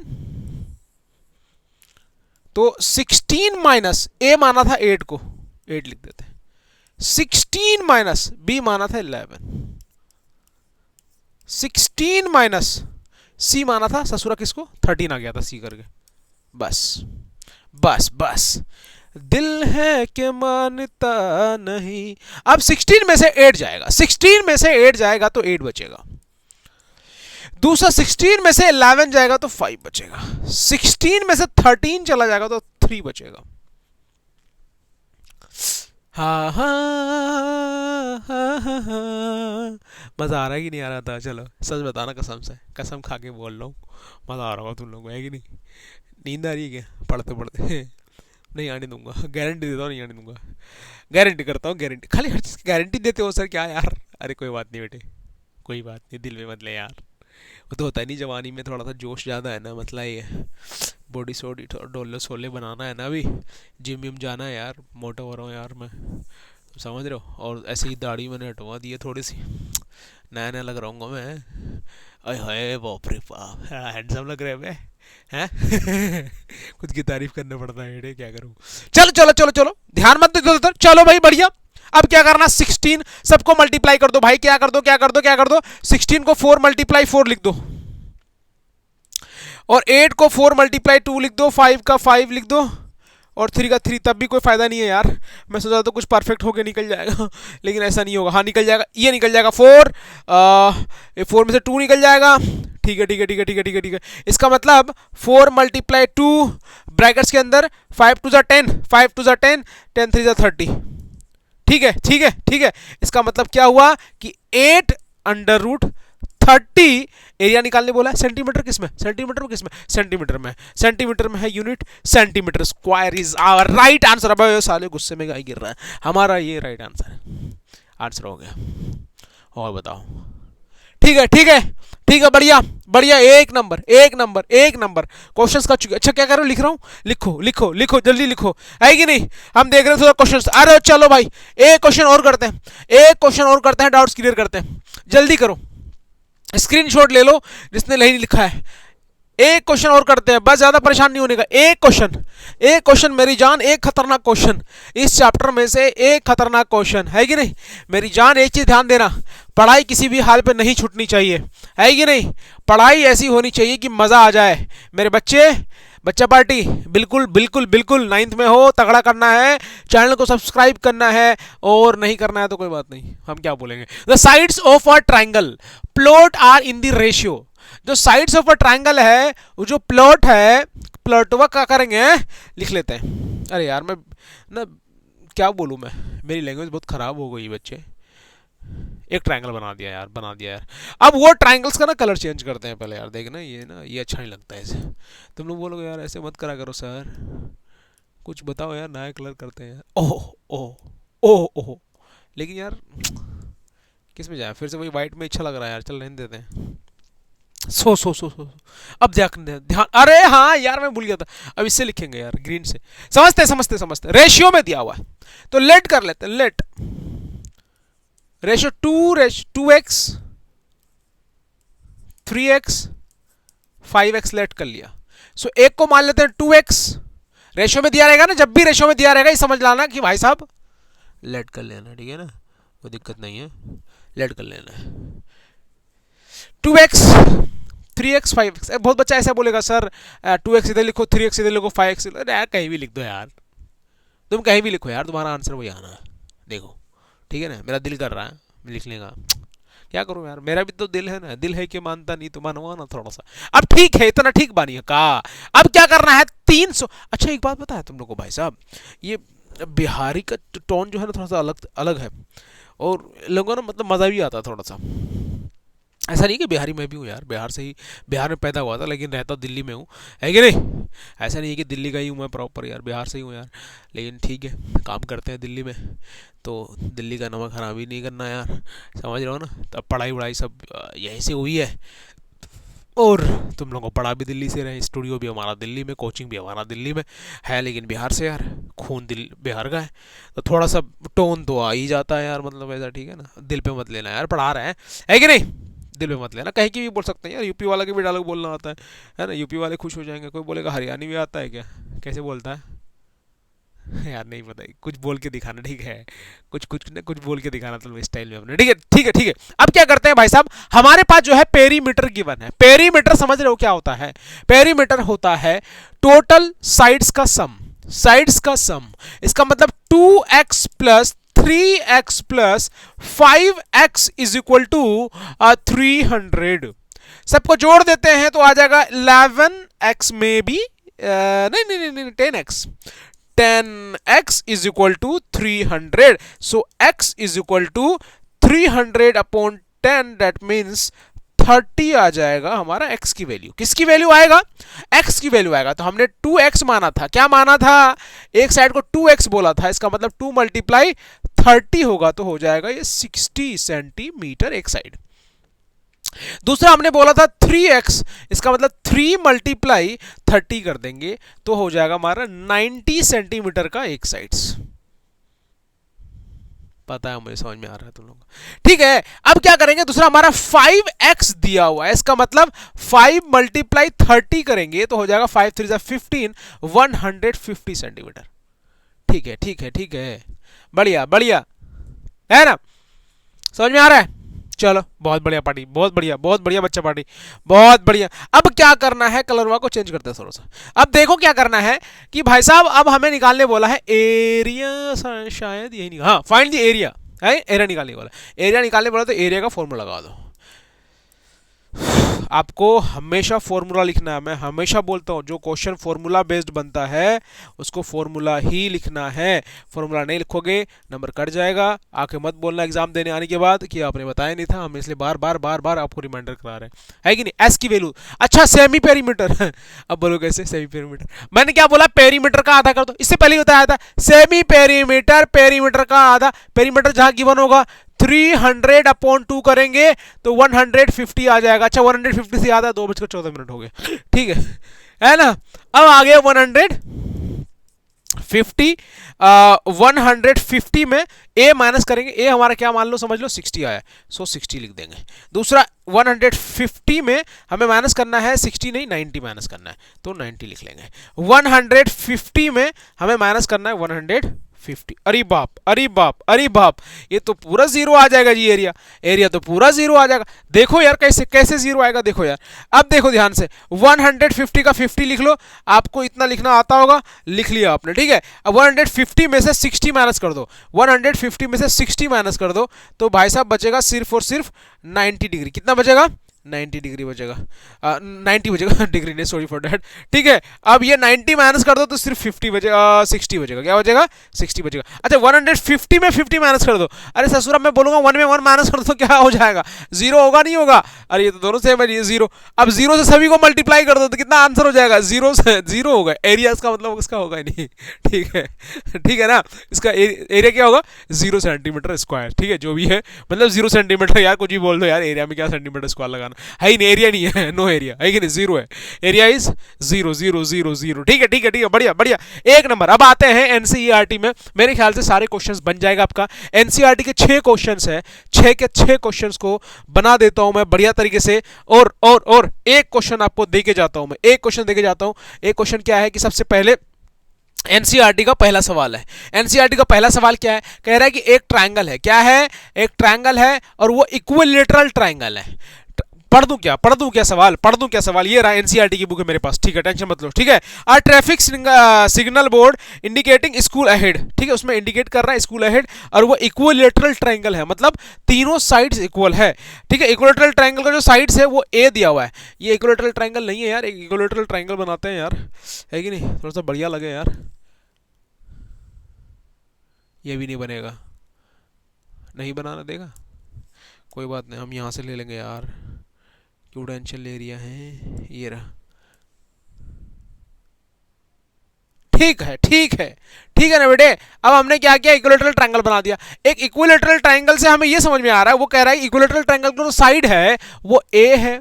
तो 16 माइनस ए माना था 8 को, 8 लिख देते हैं, 16 माइनस बी माना था 11, 16 माइनस सी माना था ससुरा किसको, 13 आ गया था सी करके। बस बस बस, दिल है कि मानता नहीं। अब 16 में से 8 जाएगा, 16 में से 8 जाएगा तो 8 बचेगा। दूसरा 16 में से 11 जाएगा तो 5 बचेगा। 16 में से 13 चला जाएगा तो 3 बचेगा। हाँ हाँ हाँ, मजा आ रहा है कि नहीं आ रहा था? चलो सच बताना, कसम से, कसम खा के बोल रहा हूँ, मजा आ रहा होगा तुम लोगों को, है कि नहीं? नींद आ रही है क्या पढ़ते पढ़ते? नहीं आने दूंगा, गारंटी देता हूँ नहीं आने दूंगा, गारंटी करता हूँ, गारंटी। खाली हर चीज़ की गारंटी देते हो सर, क्या यार? अरे कोई बात नहीं बेटे, कोई बात नहीं, दिल में मत ले यार। वो तो होता है नहीं, जवानी में थोड़ा सा जोश ज़्यादा है ना, मतलब ये बॉडी सोडी डोले सोले बनाना है ना, अभी जिम विम जाना है यार, मोटा हो रहा हूँ यार मैं, समझ रहे हो? और ऐसे ही दाढ़ी मैंने हटवा दी है थोड़ी सी, नया नया लग रहा हूँ मैं। अरे हाय बाप रे बाप, हैंडसम लग रहे हैं हैं। खुद की तारीफ करना पड़ता है बेटे, क्या करूँ? चलो चलो चलो चलो, ध्यान मत दो इधर, चलो भाई बढ़िया। अब क्या करना, 16 सबको मल्टीप्लाई कर दो भाई, क्या कर दो क्या कर दो क्या कर दो, 16 को 4 मल्टीप्लाई 4 लिख दो, और 8 को 4 मल्टीप्लाई 2 लिख दो, 5 का 5 लिख दो, और 3 का 3, तब भी कोई फायदा नहीं है यार। मैं सोचा तो कुछ परफेक्ट होके निकल जाएगा लेकिन ऐसा नहीं होगा। हाँ निकल जाएगा, ये निकल जाएगा 4, 4 में से 2 निकल जाएगा। ठीक है ठीक है ठीक है ठीक है ठीक है ठीक है। इसका मतलब 4 मल्टीप्लाई 2 ब्रैकेट्स के अंदर 5 टू ज़ा 10, 5 टू ज़ा 10, 10 3 ज़ा 30। ठीक है ठीक है ठीक है। इसका मतलब क्या हुआ कि 8 अंडर रूट 30 एरिया निकालने बोला है। सेंटीमीटर किस में, सेंटीमीटर में किस में, सेंटीमीटर में, सेंटीमीटर में है unit, centimetre square is our right answer. अब साले गुस्से में गाय गिर रहा है, हमारा ये राइट आंसर है, आंसर हो गया। और बताओ, ठीक है ठीक है ठीक है, बढ़िया बढ़िया, एक नंबर एक नंबर एक नंबर। क्वेश्चंस का चुके। अच्छा क्या कर रहा हूँ, लिख रहा हूँ, लिखो लिखो लिखो जल्दी लिखो, है कि नहीं। हम देख रहे हैं थोड़ा क्वेश्चंस। अरे चलो भाई एक क्वेश्चन और करते हैं, एक क्वेश्चन और करते हैं, डाउट्स क्लियर करते हैं, जल्दी करो, स्क्रीनशॉट ले लो जिसने नहीं लिखा है। एक क्वेश्चन और करते हैं, बस ज्यादा परेशान नहीं होने का। एक क्वेश्चन, एक क्वेश्चन मेरी जान, एक खतरनाक क्वेश्चन इस चैप्टर में से, एक खतरनाक क्वेश्चन, है कि नहीं मेरी जान। एक चीज ध्यान देना, पढ़ाई किसी भी हाल पे नहीं छूटनी चाहिए, है कि नहीं। पढ़ाई ऐसी होनी चाहिए कि मजा आ जाए मेरे बच्चे। बच्चा पार्टी बिल्कुल बिल्कुल बिल्कुल 9th में हो, तगड़ा करना है, चैनल को सब्सक्राइब करना है, और नहीं करना है तो कोई बात नहीं, हम क्या बोलेंगे। The sides of a triangle plot are in the ratio. जो साइड्स ऑफ अ ट्राइंगल है, वो जो प्लॉट है, प्लॉटवा क्या करेंगे, लिख लेते हैं। अरे यार मैं ना क्या बोलूँ मैं, मेरी लैंग्वेज बहुत खराब हो गई बच्चे। एक ट्रायंगल बना दिया यार, बना दिया यार। अब वो ट्रायंगल्स का ना कलर चेंज करते हैं पहले यार, देखना ये ना, ये अच्छा नहीं लगता है ऐसे। तुम लोग बोलोगे यार ऐसे मत करा करो सर, कुछ बताओ यार, नया कलर करते हैं। ओह ओह ओह ओह, लेकिन यार किस में जाए, फिर से वही वाइट में अच्छा लग रहा है यार, चल रहने देते हैं। सो अब ध्यान, अरे हाँ यार मैं भूल गया था, अब इससे लिखेंगे यार, ग्रीन से। समझते समझते समझते, रेशियो में दिया हुआ है तो लेट कर लेते हैं, late ratio 2x 3x 5x late कर लिया। सो एक को मान लेते हैं 2x, रेशियो में दिया रहेगा ना, जब भी रेशियो में दिया रहेगा ये समझ लाना कि भाई साहब लेट कर लेना, ठीक है ना, कोई दिक्कत नहीं है, लेट कर लेना है। 2x 3x 5x। बहुत बच्चा ऐसा बोलेगा सर 2x इधर लिखो, 3x इधर लिखो, 5x यार कहीं भी लिख दो यार, तुम कहीं भी लिखो यार, तुम्हारा आंसर वही आना है। देखो ठीक है ना, मेरा दिल कर रहा है लिखने का, क्या करूं यार, मेरा भी तो दिल है ना, दिल है कि मानता नहीं तो मानवा ना थोड़ा सा। अब ठीक है, इतना ठीक बानी है का। अब क्या करना है, 300। अच्छा एक बात पता है तुम लोग को भाई साहब, ये बिहारी का टोन जो है ना थोड़ा सा अलग अलग है, और लोगों ना मतलब मज़ा भी आता है थोड़ा सा। ऐसा नहीं कि बिहारी मैं भी हूँ यार, बिहार से ही, बिहार में पैदा हुआ था लेकिन रहता दिल्ली में हूँ, है कि नहीं। ऐसा नहीं है कि दिल्ली का ही हूँ मैं प्रॉपर यार, बिहार से ही हूँ यार, लेकिन ठीक है काम करते हैं दिल्ली में, तो दिल्ली का नमक हराम ही नहीं करना यार, समझ रहे हो ना। तब पढ़ाई वढ़ाई सब यहीं से हुई है, और तुम लोगों को पढ़ा भी दिल्ली से रहे, स्टूडियो भी हमारा दिल्ली में, कोचिंग भी हमारा दिल्ली में है, लेकिन बिहार से यार, खून दिल बिहार का है, तो थोड़ा सा टोन तो आ ही जाता है यार, मतलब ऐसा ठीक है ना, दिल पे मत लेना यार, पढ़ा रहे हैं, है कि नहीं, दिल में मत लेना। कहीं की भी बोल सकते हैं यार, यूपी वाला के भी डायलॉग बोलना आता है ना, यूपी वाले खुश हो जाएंगे। कोई बोलेगा हरियाणी भी आता है क्या, कैसे बोलता है यार नहीं पता, कुछ बोल के दिखाना, ठीक है, कुछ कुछ न कुछ बोल के दिखाना तुम स्टाइल में अपने, ठीक है ठीक है ठीक है। अब क्या करते हैं भाई साहब, हमारे पास जो है पेरीमीटर गिवन है। पेरीमीटर समझ रहे हो क्या होता है, पेरीमीटर होता है टोटल साइड्स का सम, साइड्स का सम। इसका मतलब 2x plus 3x plus 5x is equal to 300। सबको जोड़ देते हैं तो आ जाएगा 11x में भी नहीं नहीं नहीं नहीं 10x, 10x is equal to 300. So x is equal to 300 upon 10, that means 30 आ जाएगा हमारा x की वैल्यू। किसकी वैल्यू आएगा, x की वैल्यू आएगा। तो हमने 2x माना था, क्या माना था, एक साइड को 2x बोला था, इसका मतलब 2 मल्टीप्लाई 30 होगा तो हो जाएगा ये 60 सेंटीमीटर एक साइड। दूसरा हमने बोला था 3x, इसका मतलब 3 मल्टीप्लाई 30 कर देंगे तो हो जाएगा हमारा 90 सेंटीमीटर का एक साइड्स। पता है मुझे, समझ में आ रहा है तुम लोग, ठीक है। अब क्या करेंगे, दूसरा हमारा 5x दिया हुआ है, इसका मतलब 5 मल्टीप्लाई 30 करेंगे तो हो जाएगा 5 3 15, 150 सेंटीमीटर। ठीक है ठीक है ठीक है, बढ़िया बढ़िया, है ना, समझ में आ रहा है। चलो बहुत बढ़िया पार्टी, बहुत बढ़िया बच्चा पार्टी, बहुत बढ़िया। अब क्या करना है, कलरवा को चेंज करते हैं थोड़ा सा। अब देखो क्या करना है कि भाई साहब अब हमें निकालने बोला है एरिया, शायद यही नहीं, हाँ फाइंड द एरिया है, एरिया निकालने बोला, एरिया निकालने बोला तो एरिया का फॉर्मूला लगा दो। आपको हमेशा फॉर्मूला लिखना है, मैं हमेशा बोलता हूँ जो क्वेश्चन फॉर्मूला बेस्ड बनता है उसको फॉर्मूला ही लिखना है। फॉर्मूला नहीं लिखोगे नंबर कट जाएगा। आके मत बोलना एग्जाम देने आने के बाद कि आपने बताया नहीं था, हम इसलिए बार बार बार बार आपको रिमाइंडर करा रहे हैं, है कि नहीं। एस की वैल्यू, अच्छा सेमी पेरीमीटर अब बोलो कैसे सेमी पेरीमीटर, मैंने क्या बोला, पेरीमीटर का आधा कर दो, इससे पहले बताया था सेमी पेरीमीटर, पेरीमीटर का आधा, पेरीमीटर जहां गिवन होगा 300 अपॉन 2 करेंगे तो 150 आ जाएगा। अच्छा 150 से आधा 2:14 हो गए, ठीक है ना। अब आ गया 150, 150 में a माइनस करेंगे, a हमारा क्या मान लो समझ लो 60 आया, सो 60 लिख देंगे। दूसरा 150 में हमें माइनस करना है 60 नहीं 90 माइनस करना है, तो 90 लिख लेंगे। 150 में हमें माइनस करना है 150, अरे बाप अरे बाप अरे बाप, ये तो पूरा जीरो आ जाएगा जी, एरिया, एरिया तो पूरा जीरो आ जाएगा। देखो यार कैसे कैसे जीरो आएगा, देखो यार। अब देखो ध्यान से, 150 का 50 लिख लो, आपको इतना लिखना आता होगा, लिख लिया आपने, ठीक है। अब 150 में से 60 माइनस कर दो, 150 में से 60 माइनस कर दो तो भाई साहब बचेगा सिर्फ और सिर्फ 90 डिग्री। कितना बचेगा, 90 डिग्री बचेगा, 90 बचेगा डिग्री नहीं, सॉरी फॉर डैट, ठीक है। अब ये 90 माइनस कर दो तो सिर्फ 50 बचेगा, 60 बचेगा, क्या बचेगा 60 बचेगा। अच्छा 150 में 50 माइनस कर दो, अरे ससुरा मैं बोलूंगा 1 में 1 माइनस कर दो तो क्या हो जाएगा, जीरो होगा नहीं होगा, अरे ये तो दोनों सेम है, जीरो। अब जीरो से सभी को मल्टीप्लाई कर दो तो कितना आंसर हो जाएगा, जीरो से जीरो होगा, एरिया इसका मतलब इसका होगा ही नहीं, ठीक है ना। इसका एरिया क्या होगा, 0 सेंटीमीटर स्क्वायर, ठीक है, जो भी है मतलब 0 सेंटीमीटर, यार कुछ भी बोल दो यार, एरिया में क्या सेंटीमीटर स्क्वायर लगाना है ही नहीं, एरिया नहीं है, नो एरिया है कि नहीं, जीरो है, एरिया इज 0 0 0 0, ठीक है ठीक है ठीक है, बढ़िया बढ़िया, एक नंबर। अब आते हैं एनसीईआरटी में, मेरे ख्याल से सारे क्वेश्चंस बन जाएगा आपका। एनसीईआरटी के 6 क्वेश्चंस है, 6 के 6 क्वेश्चंस को बना देता हूं मैं बढ़िया तरीके से, और एक क्वेश्चन आपको दे के जाता हूं मैं, एक क्वेश्चन दे के जाता हूं। एक क्वेश्चन क्या है कि सबसे पहले एनसीईआरटी का पहला सवाल है, एनसीईआरटी का पहला सवाल क्या है, कह रहा है कि एक ट्रायंगल है, क्या है, एक ट्रायंगल है और वो इक्विलेटरल ट्रायंगल है। पढ़ दूं क्या सवाल, ये रहा एनसीईआरटी की बुक है मेरे पास, ठीक है, टेंशन मत लो, ठीक है। A traffic signal board indicating school ahead, ठीक है, उसमें इंडिकेट कर रहा है स्कूल अहेड, और वो इक्विलेटरल ट्रायंगल है, मतलब तीनों साइड्स इक्वल है, ठीक है। इक्विलेटरल ट्रायंगल का जो साइड्स है वो ए दिया हुआ है, ये इक्विलेटरल ट्रायंगल नहीं है यार, एक इक्विलेटरल ट्रायंगल बनाते हैं यार, है कि नहीं, थोड़ा सा बढ़िया लगे यार। ये भी नहीं बनेगा, नहीं बनाना देगा, कोई बात नहीं, हम यहाँ से ले लेंगे यार, क्यों टेंशन ले रही है, ये रहा, ठीक है ना बेटे। अब हमने क्या किया, इक्विलेटरल ट्रायंगल बना दिया। एक इक्विलेटरल ट्रायंगल से हमें ये समझ में आ रहा है, वो कह रहा है इक्विलेटरल ट्रायंगल का जो साइड है वो ए है,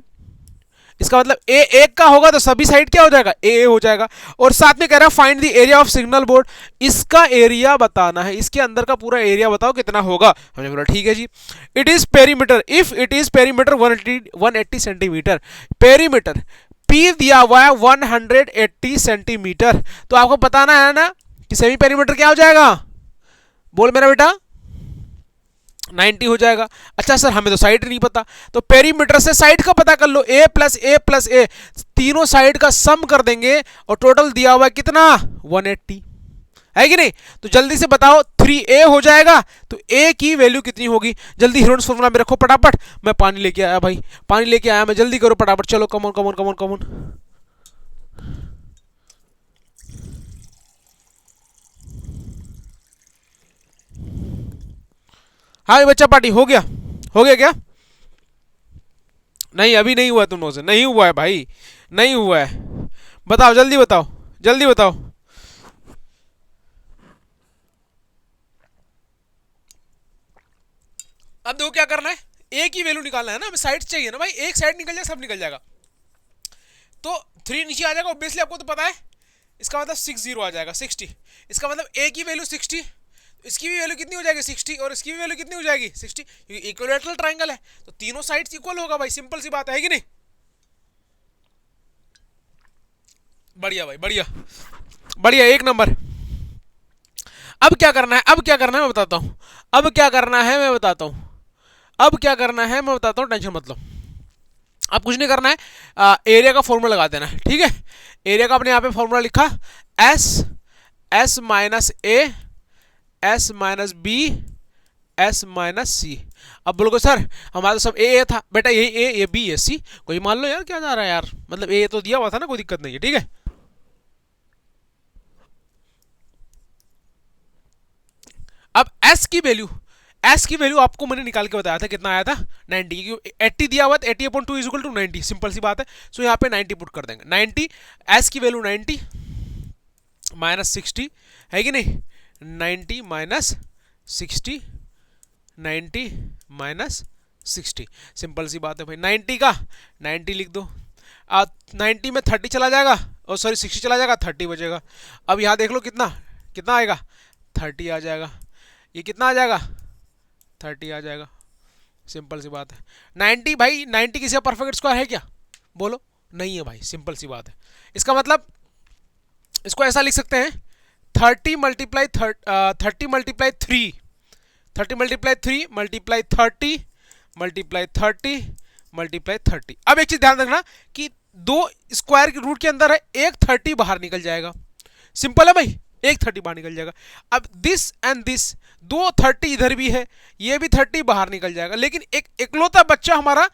इसका मतलब ए एक का होगा तो सभी साइड क्या हो जाएगा, ए हो जाएगा। और साथ में कह रहा है find the area of signal board, इसका एरिया बताना है, इसके अंदर का पूरा एरिया बताओ कितना होगा। हमने बोला ठीक है जी। It is perimeter, if it is perimeter 180 centimetre, perimeter p दिया हुआ है 180 सेंटीमीटर, तो आपको बताना है ना कि सेमी पेरीमीटर क्या हो जाएगा, बोल मेरा बेटा 90 हो जाएगा। अच्छा सर हमें तो साइड नहीं पता, तो पेरीमीटर से साइड का पता कर लो, a प्लस ए, तीनों साइड का सम कर देंगे और टोटल दिया हुआ है कितना 180, है कि नहीं। तो जल्दी से बताओ 3a हो जाएगा, तो a की वैल्यू कितनी होगी, जल्दी हीरोन्स फॉर्मूला में रखो फटाफट। मैं पानी लेके आया भाई, पानी लेके आया मैं, जल्दी करो फटाफट, चलो कमोन कमोन कमोन कमोन। हाँ बच्चा पार्टी हो गया क्या, नहीं अभी नहीं हुआ, तुम लोगों से नहीं हुआ है भाई, नहीं हुआ है, बताओ जल्दी बताओ, जल्दी बताओ। अब देखो क्या करना है, ए की वैल्यू निकालना है ना, हमें साइड चाहिए ना भाई, एक साइड निकल जाए सब निकल जाएगा, तो 3 नीचे आ जाएगा ऑब्वियसली, आपको तो पता है, इसका मतलब 60 आ जाएगा 60, इसका मतलब ए की वैल्यू 60, इसकी भी वैल्यू कितनी हो जाएगी 60, और इसकी भी वैल्यू कितनी हो जाएगी 60, क्योंकि इक्विलेटरल ट्रायंगल है तो तीनों साइड्स इक्वल होगा भाई, सिंपल सी बात है कि नहीं। बढ़िया भाई बढ़िया बढ़िया, एक नंबर। अब क्या करना है, मैं बताता हूं, अब क्या करना है मैं बताता हूं। अब क्या करना है मैं बताता हूँ, टेंशन मत लो। अब कुछ नहीं करना है, एरिया का फॉर्मूला लगा देना है, ठीक है। एरिया का आपने यहाँ पे फॉर्मूला लिखा, s minus a s minus b s minus c. अब बोलोगे सर हमारा तो सब ए था, बेटा ये बी ये सी, कोई मान लो यार, क्या जा रहा है यार, मतलब ए तो दिया हुआ था ना, कोई दिक्कत नहीं है, ठीक है। अब एस की वैल्यू आपको मैंने निकाल के बताया था, कितना आया था 90, 80 दिया हुआ था, 80/2 इज इक्वल टू 90, सिंपल सी बात है। सो यहाँ पे 90 पुट कर देंगे, 90 एस की वैल्यू 90 माइनस 60 है कि नहीं, 90 माइनस 60, 90 माइनस 60, सिंपल सी बात है भाई। 90 का 90 लिख दो, 90 में 30 चला जाएगा, और सॉरी 60 चला जाएगा, 30 बचेगा। अब यहाँ देख लो कितना कितना आएगा, 30 आ जाएगा, ये कितना आ जाएगा, 30 आ जाएगा, सिंपल सी बात है। 90 भाई, 90 किसी का परफेक्ट स्क्वायर है क्या, बोलो, नहीं है भाई, सिंपल सी बात है। इसका मतलब इसको ऐसा लिख सकते हैं, 30 multiply 30 multiply 3, 30 multiply 3 multiply 30 multiply 30 multiply 30। अब एक चीज ध्यान रखना कि दो स्क्वायर के रूट के अंदर है, एक 30 बाहर निकल जाएगा, सिंपल है भाई, एक 30 बाहर निकल जाएगा। अब दिस एंड दिस, दो 30 इधर भी है, ये भी 30 बाहर निकल जाएगा, लेकिन एक इकलौता बच्चा हमारा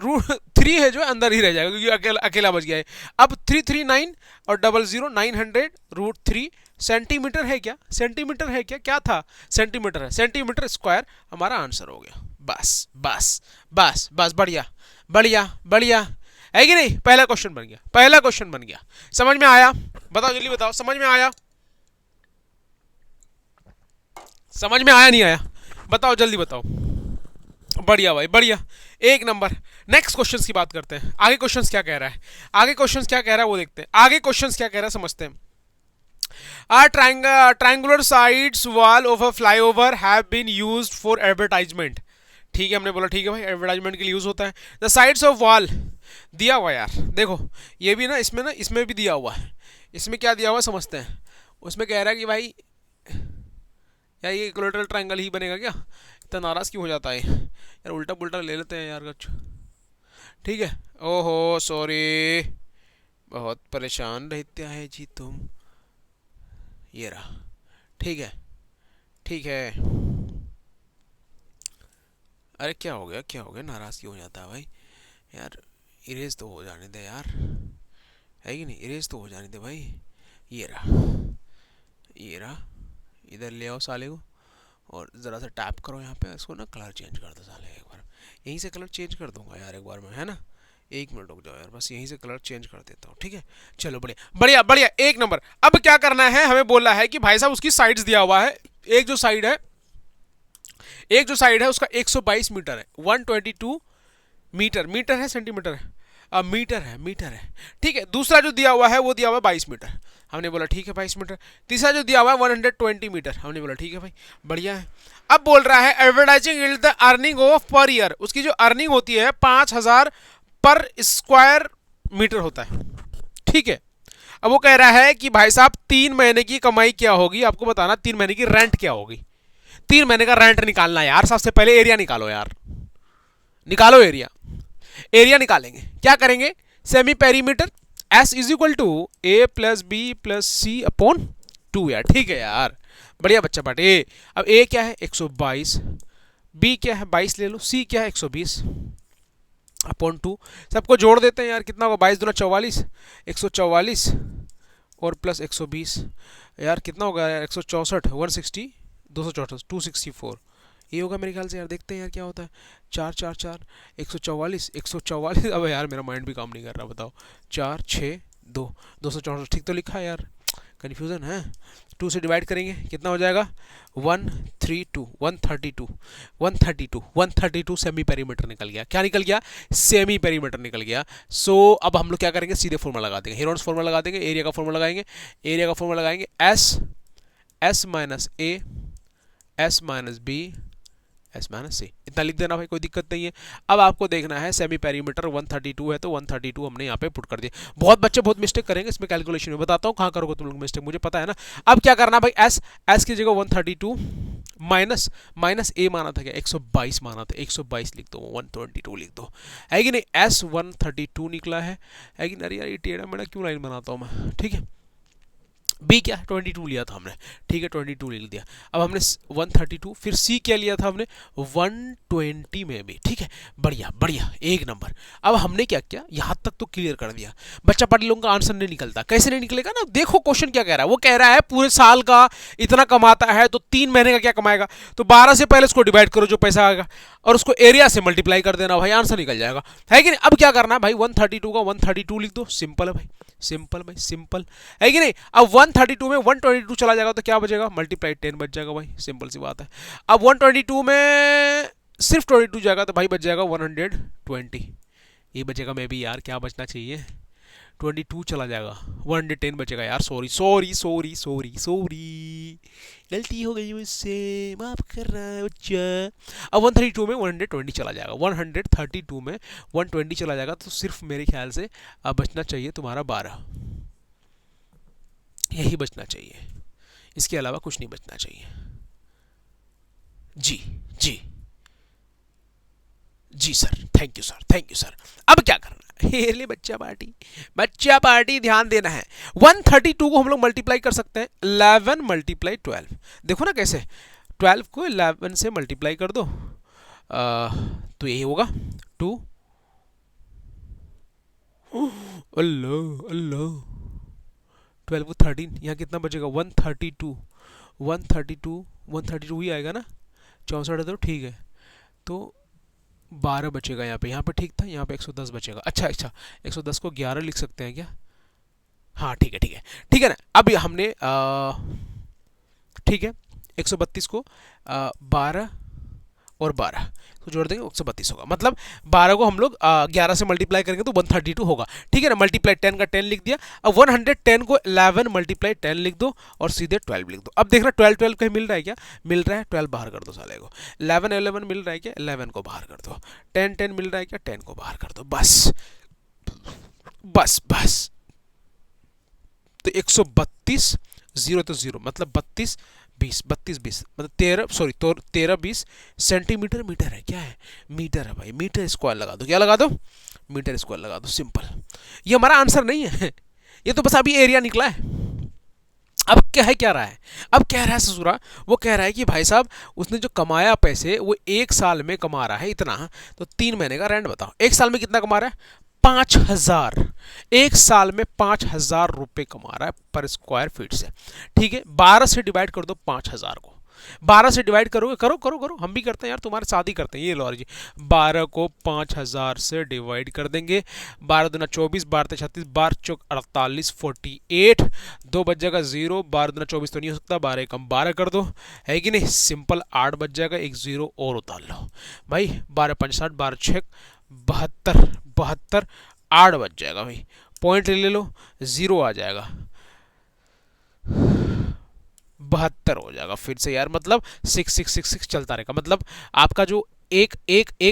रूट 3 है जो अंदर ही रह जाएगा, क्योंकि अकेला बच गया है। अब 339 और 00 900 रूट 3 सेंटीमीटर है क्या, सेंटीमीटर है क्या, क्या था, सेंटीमीटर है, सेंटीमीटर स्क्वायर हमारा आंसर हो गया। बस बस बस बस, बढ़िया बढ़िया बढ़िया, है कि नहीं, पहला क्वेश्चन बन गया, पहला क्वेश्चन बन गया। समझ में आया, बताओ जल्दी बताओ, समझ में आया, समझ में आया नहीं आया, बताओ जल्दी बताओ। बढ़िया भाई बढ़िया, एक नंबर। नेक्स्ट क्वेश्चंस की बात करते हैं, आगे क्वेश्चंस क्या कह रहा है, आगे क्वेश्चंस क्या कह रहा है वो देखते हैं, आगे क्वेश्चंस क्या कह रहा है समझते हैं। Triangular sides wall of a flyover have been used for advertisement। ठीक है, हमने बोला ठीक है भाई, एडवर्टाइजमेंट के लिए यूज होता है। द साइड्स ऑफ वॉल दिया हुआ यार, देखो ये भी ना, इसमें भी दिया हुआ है, इसमें क्या दिया हुआ समझते हैं। उसमें कह रहा है कि भाई यार ये इक्विलेटरल ट्रायंगल ही बनेगा क्या, इतना नाराज क्यों हो जाता है यार, उल्टा पुल्टा ले लेते हैं यार कुछ, ठीक है। ओहो सॉरी, बहुत परेशान रहते हैं जी तुम, ये रहा, ठीक है ठीक है। अरे क्या हो गया, क्या हो गया, नाराज क्यों हो जाता है भाई यार, इरेज तो हो जाने दे यार, है कि नहीं, इरेज तो हो जाने दे भाई। ये रहा, ये रहा, इधर ले आओ साले को, और ज़रा सा टैप करो यहाँ पे, इसको ना कलर चेंज कर दो साले, एक बार यहीं से कलर चेंज कर दूंगा यार एक बार में, है ना, एक मिनट रुक जाओ यार, बस यहीं से कलर चेंज कर देता हूँ, ठीक है। चलो बढ़िया बढ़िया बढ़िया, एक नंबर। अब क्या करना है, हमें बोला है कि भाई साहब उसकी साइड्स दिया हुआ है, एक जो साइड है उसका 122 मीटर है, 122 मीटर, मीटर है सेंटीमीटर है, मीटर है, ठीक है। दूसरा जो दिया हुआ है वो दिया हुआ है 22 मीटर, हमने बोला ठीक है 22 मीटर। तीसरा जो दिया हुआ है 120 मीटर, हमने बोला ठीक है भाई, बढ़िया है। अब बोल रहा है advertising yield the earning of per year, उसकी जो अर्निंग होती है 5000 पर स्क्वायर मीटर होता है, ठीक है। अब वो कह रहा है कि भाई साहब 3 महीने की कमाई क्या होगी, आपको बताना 3 महीने की रेंट क्या होगी, 3 महीने का रेंट निकालना है यार। सबसे पहले एरिया निकालो यार, निकालो एरिया, एरिया निकालेंगे, क्या करेंगे, semi perimeter s is equal to a plus b plus c upon 2 यार, ठीक है यार, बढ़िया बच्चा पाटे। अब ए क्या है 122, बी क्या है 22 ले लो, सी क्या है 120 अपॉन 2, सबको जोड़ देते हैं यार, कितना होगा 22 दूना 44, 144 और प्लस 120 यार, कितना होगा यार 164, 160 264 264, ये होगा मेरे ख्याल से यार, देखते हैं यार क्या होता है, 4 4 4 144, अब यार मेरा माइंड भी काम नहीं कर रहा, बताओ 4 6 2 264, ठीक तो लिखा है यार, कन्फ्यूज़न है। 2 से डिवाइड करेंगे कितना हो जाएगा 132 132 132 132 सेमी पेरीमीटर निकल गया, क्या निकल गया, सेमी पेरीमीटर निकल गया। सो अब हम लोग क्या करेंगे, सीधे फॉर्मूला लगा देंगे, हेरोन्स फॉर्मूला लगा देंगे, एरिया का फॉर्मूला लगाएंगे, एरिया का फॉर्मूला लगाएंगे s minus a s minus b s minus c, इतना लिख देना भाई, कोई दिक्कत नहीं है। अब आपको देखना है सेमी पेरीमीटर 132 है तो 132 हमने यहाँ पे पुट कर दिया। बहुत बच्चे बहुत मिस्टेक करेंगे इसमें कैलकुलेशन में, बताता हूँ कहाँ करोगे तुम लोग मिस्टेक, मुझे पता है ना। अब क्या करना भाई, एस की जगह 132 माइनस माइनस ए माना था क्या, 122 माना था, 122 लिख दो, 122 लिख दो, है कि नहीं। एस 132 निकला है कि नहीं। अरे यार ये टेढ़ा मेढ़ा क्यों लाइन बनाता हूँ मैं, ठीक है। बी क्या 22 लिया था हमने, ठीक है 22 लिख दिया। अब हमने 132, फिर सी क्या लिया था हमने 120 में भी, ठीक है। बढ़िया बढ़िया, एक नंबर। अब हमने क्या किया, यहाँ तक तो क्लियर कर दिया। बच्चा पार्टी लोगों का आंसर नहीं निकलता, कैसे नहीं निकलेगा ना, देखो क्वेश्चन क्या कह रहा है। वो कह रहा है पूरे साल का इतना कमाता है तो 3 महीने का क्या कमाएगा, तो 12 से पहले उसको डिवाइड करो जो पैसा आएगा, और उसको एरिया से मल्टीप्लाई कर देना भाई, आंसर निकल जाएगा, है कि नहीं। अब क्या करना है भाई, 132 का 132 लिख दो, सिंपल है भाई, सिंपल भाई सिंपल, है कि नहीं। अब 132 में 122 चला जाएगा तो क्या बचेगा, मल्टीप्लाई 10 बच जाएगा भाई, सिंपल सी बात है। अब 122 में सिर्फ 22 जाएगा तो भाई बच जाएगा 120, ये बचेगा। मैं भी यार क्या बचना चाहिए, 22 चला जाएगा, 110 बचेगा यार, sorry sorry sorry sorry sorry, गलती हो गई मुझसे, माफ कर रहा है बच्चा। अब 132 में 120 चला जाएगा, 132 में 120 चला जाएगा तो सिर्फ मेरे ख्याल से अब बचना चाहिए तुम्हारा 12, यही बचना चाहिए, इसके अलावा कुछ नहीं बचना चाहिए। जी जी जी sir, thank you sir, thank you sir. अब क्या करना है, ले बच्चा पार्टी, बच्चा पार्टी ध्यान देना है। 132 को हम लोग मल्टीप्लाई कर सकते हैं, 11 मल्टीप्लाई 12, देखो ना कैसे, 12 को 11 से मल्टीप्लाई कर दो, तो यही होगा 2, अल्लाह अल्लाह, 12 को 13, यहाँ कितना बचेगा 132, 132 132 ही आएगा ना, 64 है तो ठीक है, तो 12 बचेगा यहाँ पे ठीक था, यहाँ पे 110 बचेगा। अच्छा अच्छा, 110 को 11 लिख सकते हैं क्या, हाँ ठीक है ठीक है ठीक है ना। अब हमने ठीक है 132 को 12 और 12 तो जोड़ देंगे 132 होगा, मतलब 12 को हम लोग 11 से मल्टीप्लाई करेंगे तो 132 होगा, ठीक है ना। मल्टीप्लाई 10 का 10 लिख दिया। अब 110 को 11 मल्टीप्लाई 10 लिख दो और सीधे 12 लिख दो। अब देखना 12 12 कहीं मिल रहा है क्या, मिल रहा है, 12 बाहर कर दो साले को। 11 11 मिल रहा है क्या, 11 को बाहर कर दो। 10 10 मिल रहा है क्या, 10 को बाहर कर दो, बस बस बस। तो 132, जीरो तो जीरो, मतलब 32 20, 32 20 मतलब 13, सॉरी 13 20 सेंटीमीटर, मीटर है क्या है, मीटर है भाई, मीटर स्क्वायर लगा दो, क्या लगा दो, मीटर स्क्वायर लगा दो, सिंपल। ये हमारा आंसर नहीं है, ये तो बस अभी एरिया निकला है। अब क्या है, क्या रहा है, अब कह रहा है ससुरा, वो कह रहा है कि भाई साहब उसने जो कमाया पैसे वो 1 साल में कमा रहा है इतना, तो 3 महीने का रेंट बताओ, 1 साल में कितना कमा रहा है, 5,000, 1 साल में 5,000 रुपये कमा रहा है पर स्क्वायर फीट से, ठीक है। 12 से डिवाइड कर दो 5,000 को, 12 से डिवाइड करोगे, करो करो करो, हम भी करते हैं यार, तुम्हारे साथ ही करते हैं, ये लो जी, 12 को 5,000 से डिवाइड कर देंगे, 12 दूना 24, 12 36, 12 चौक 48, 48, 2 बच जाएगा 0, 12 दूना 24 तो नहीं हो सकता, 12 कम 12 कर दो, है कि नहीं, सिंपल 8 बच जाएगा, एक 0 और उतार लो भाई, 12 5 60, 12 6 72, 72, 8 बच जाएगा भाई, पॉइंट ले लो, 0 आ जाएगा, 72 हो जाएगा फिर से यार, मतलब 6666 चलता रहेगा, मतलब आपका जो एक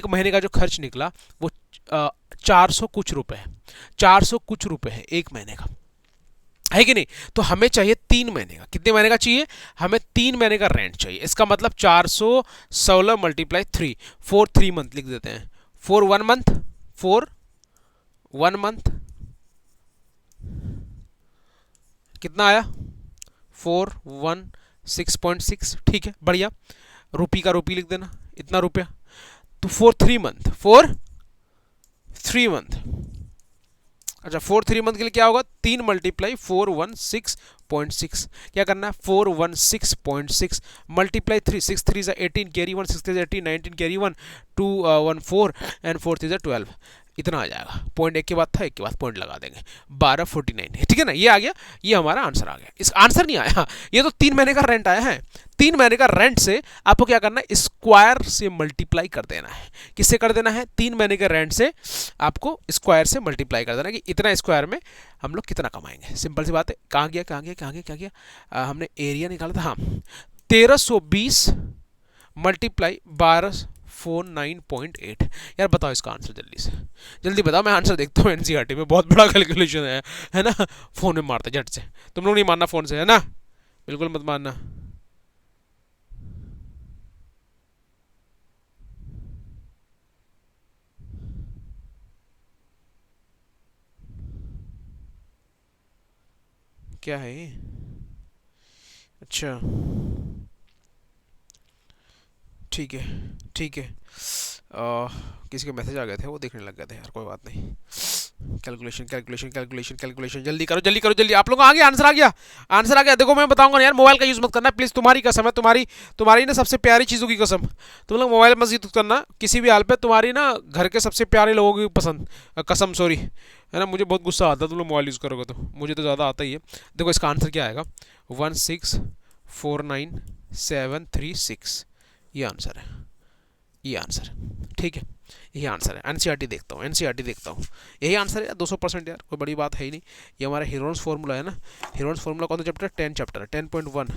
महीने का जो खर्च निकला वो 400 कुछ रुपए है, 400 कुछ रुपए है 1 महीने का, है कि नहीं। तो हमें चाहिए 3 महीने का, कितने महीने का चाहिए, हमें 3 महीने का रेंट चाहिए, इसका मतलब 416 मल्टीप्लाई 3, 4 3 मंथ लिख देते हैं, 4 1 मंथ, 4 1 मंथ कितना आया, 416.6, ठीक है बढ़िया, रुपी का रुपी लिख देना, इतना रुपया, तो 4 3 मंथ, 4 3 मंथ, अच्छा 4 3 मंथ के लिए क्या होगा, 3 मल्टीप्लाई 416.6, क्या करना है 416.6 मल्टीप्लाई 3, 6 3 18, कैरी 1, 6 3 18, 19 कैरी 1, 2 1 4 एंड 4 3 12, इतना आ जाएगा, पॉइंट एक के बाद था, एक के बाद पॉइंट लगा देंगे, 1249 है, ठीक है ना, ये आ गया, ये हमारा आंसर आ गया। इस आंसर नहीं आया, ये तो 3 महीने का रेंट आया है, 3 महीने का रेंट से आपको क्या करना है, स्क्वायर से मल्टीप्लाई कर देना है, किससे कर देना है, 3 महीने के रेंट से आपको स्क्वायर से मल्टीप्लाई कर देना कि इतना स्क्वायर में हम लोग कितना कमाएंगे, सिंपल सी बात है। कहाँ गया कहाँ गया कहाँ गया क्या गया, हमने एरिया निकाला था, हाँ 1320 मल्टीप्लाई 1249.8, यार बताओ इसका आंसर जल्दी से, जल्दी बताओ, मैं आंसर देखता हूँ एनसीईआरटी में, बहुत बड़ा कैलकुलेशन है ना, फोन में मारते झट से, तुम लोग नहीं मानना फोन से, है ना, बिल्कुल मत मानना। क्या है ये? अच्छा ठीक है ठीक है। किसी के मैसेज आ गए थे, वो देखने लग गए थे यार, कोई बात नहीं। कैलकुलेशन कैलकुलेशन कैलकुलेशन कैलकुलेशन, जल्दी करो जल्दी करो जल्दी। आप लोगों को आ गया आंसर? आ गया आंसर आ गया। देखो मैं बताऊंगा ना यार, मोबाइल का यूज़ मत करना प्लीज़, तुम्हारी कसम है, तुम्हारी तुम्हारी ना सबसे प्यारी चीज़ों की कसम। तुम लोग मोबाइल मत यूज़ करना किसी भी हाल पे, तुम्हारी ना घर के सबसे प्यारे लोगों की पसंद कसम, सॉरी है ना। मुझे बहुत गुस्सा आता है तुम लोग मोबाइल यूज़ करोगे तो, मुझे तो ज़्यादा आता ही है। देखो इसका आंसर क्या आएगा, 1649736, ये आंसर है, ये आंसर है ठीक है, यही आंसर है। एनसीईआरटी देखता हूँ, एनसीईआरटी देखता हूँ, यही आंसर है 200% यार, कोई बड़ी बात है ही नहीं। ये हमारा हीरोन्स फार्मूला है ना, हीरोन्स फार्मूला कौन सा चैप्टर? 10 चैप्टर है, 10.1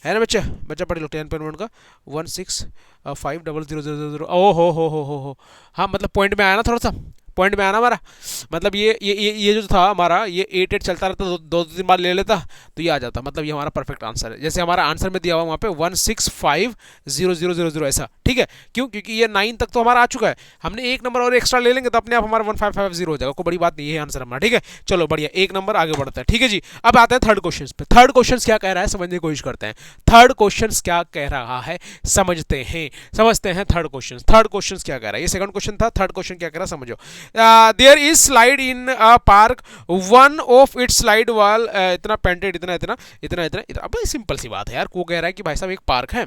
है ना बच्चा, बच्चा पढ़ लो 10.1 का 1650000। ओ हो, हाँ मतलब पॉइंट में आया ना, थोड़ा सा पॉइंट में आया ना हमारा। मतलब ये जो था हमारा, ये 8 चलता रहता, दो तीन बार ले लेता तो ये आ जाता, मतलब ये हमारा परफेक्ट आंसर है। जैसे हमारा आंसर में दिया हुआ वहाँ पे 1650000 ऐसा, ठीक है। क्यों? क्योंकि ये 9 तक तो हमारा आ चुका है, हमने एक नंबर और एक्स्ट्रा ले लेंगे तो अपने आप हमारा 1550 हो जाएगा, कोई बड़ी बात नहीं, ये आंसर हमारा ठीक है। चलो बढ़िया, एक नंबर आगे बढ़ता है ठीक है जी। अब आते हैं थर्ड क्वेश्चन पे। थर्ड क्वेश्चन क्या कह रहा है समझने की कोशिश करते हैं। थर्ड क्वेश्चन क्या कह रहा है समझते हैं, समझते हैं थर्ड क्वेश्चन। थर्ड क्वेश्चन क्या कह रहा है, ये सेकंड क्वेश्चन था, थर्ड क्वेश्चन क्या कह रहा है समझो। There is slide in a park, one of its slide wall इतना पेंटेड, इतना इतना इतना इतना इतना। अब सिंपल सी बात है यार, को कह रहा है कि भाई साहब एक पार्क है,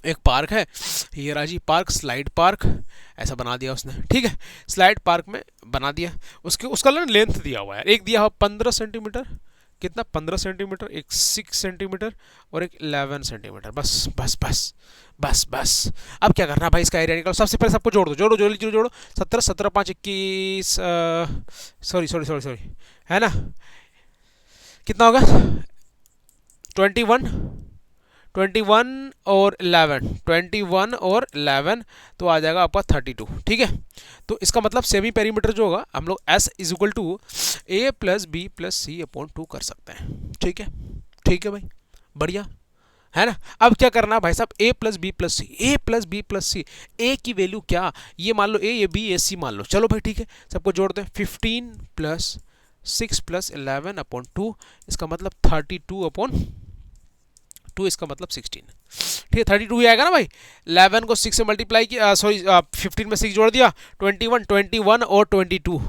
एक पार्क है, ये राजी पार्क, स्लाइड पार्क ऐसा बना दिया उसने, ठीक है। स्लाइड पार्क में बना दिया, उसके उसका लेंथ दिया हुआ है, एक दिया हुआ 15 सेंटीमीटर, कितना 15 सेंटीमीटर, एक 6 सेंटीमीटर और एक 11 सेंटीमीटर, बस बस बस बस बस। अब क्या करना भाई, इसका एरिया निकालो। सबसे पहले सबको जोड़ दो, जोड़ो जोड़ो जोड़ो जोड़ो। 17 17 5 21, सॉरी सॉरी सॉरी सॉरी, है ना, कितना होगा 21, 21 और 11, 21 और 11 तो आ जाएगा आपका 32, ठीक है। तो इसका मतलब सेमी पेरीमीटर जो होगा हम लोग S is equal to A plus b plus c upon 2 कर सकते हैं, ठीक है, ठीक है भाई, बढ़िया है ना। अब क्या करना भाई साहब, A plus b plus c, a plus b plus c, a की वैल्यू क्या, ये मान लो A, ये B, ये C मान लो, चलो भाई ठीक है, सबको जोड़ दें। 15 प्लस 6 प्लस 11 अपॉन 2, इसका मतलब 32 अपॉन 2, इसका मतलब 16, ठीक है। 32 ही आएगा ना भाई। 11 को 6 से मल्टीप्लाई किया, सॉरी 15 में 6 जोड़ दिया, 21 21 और 22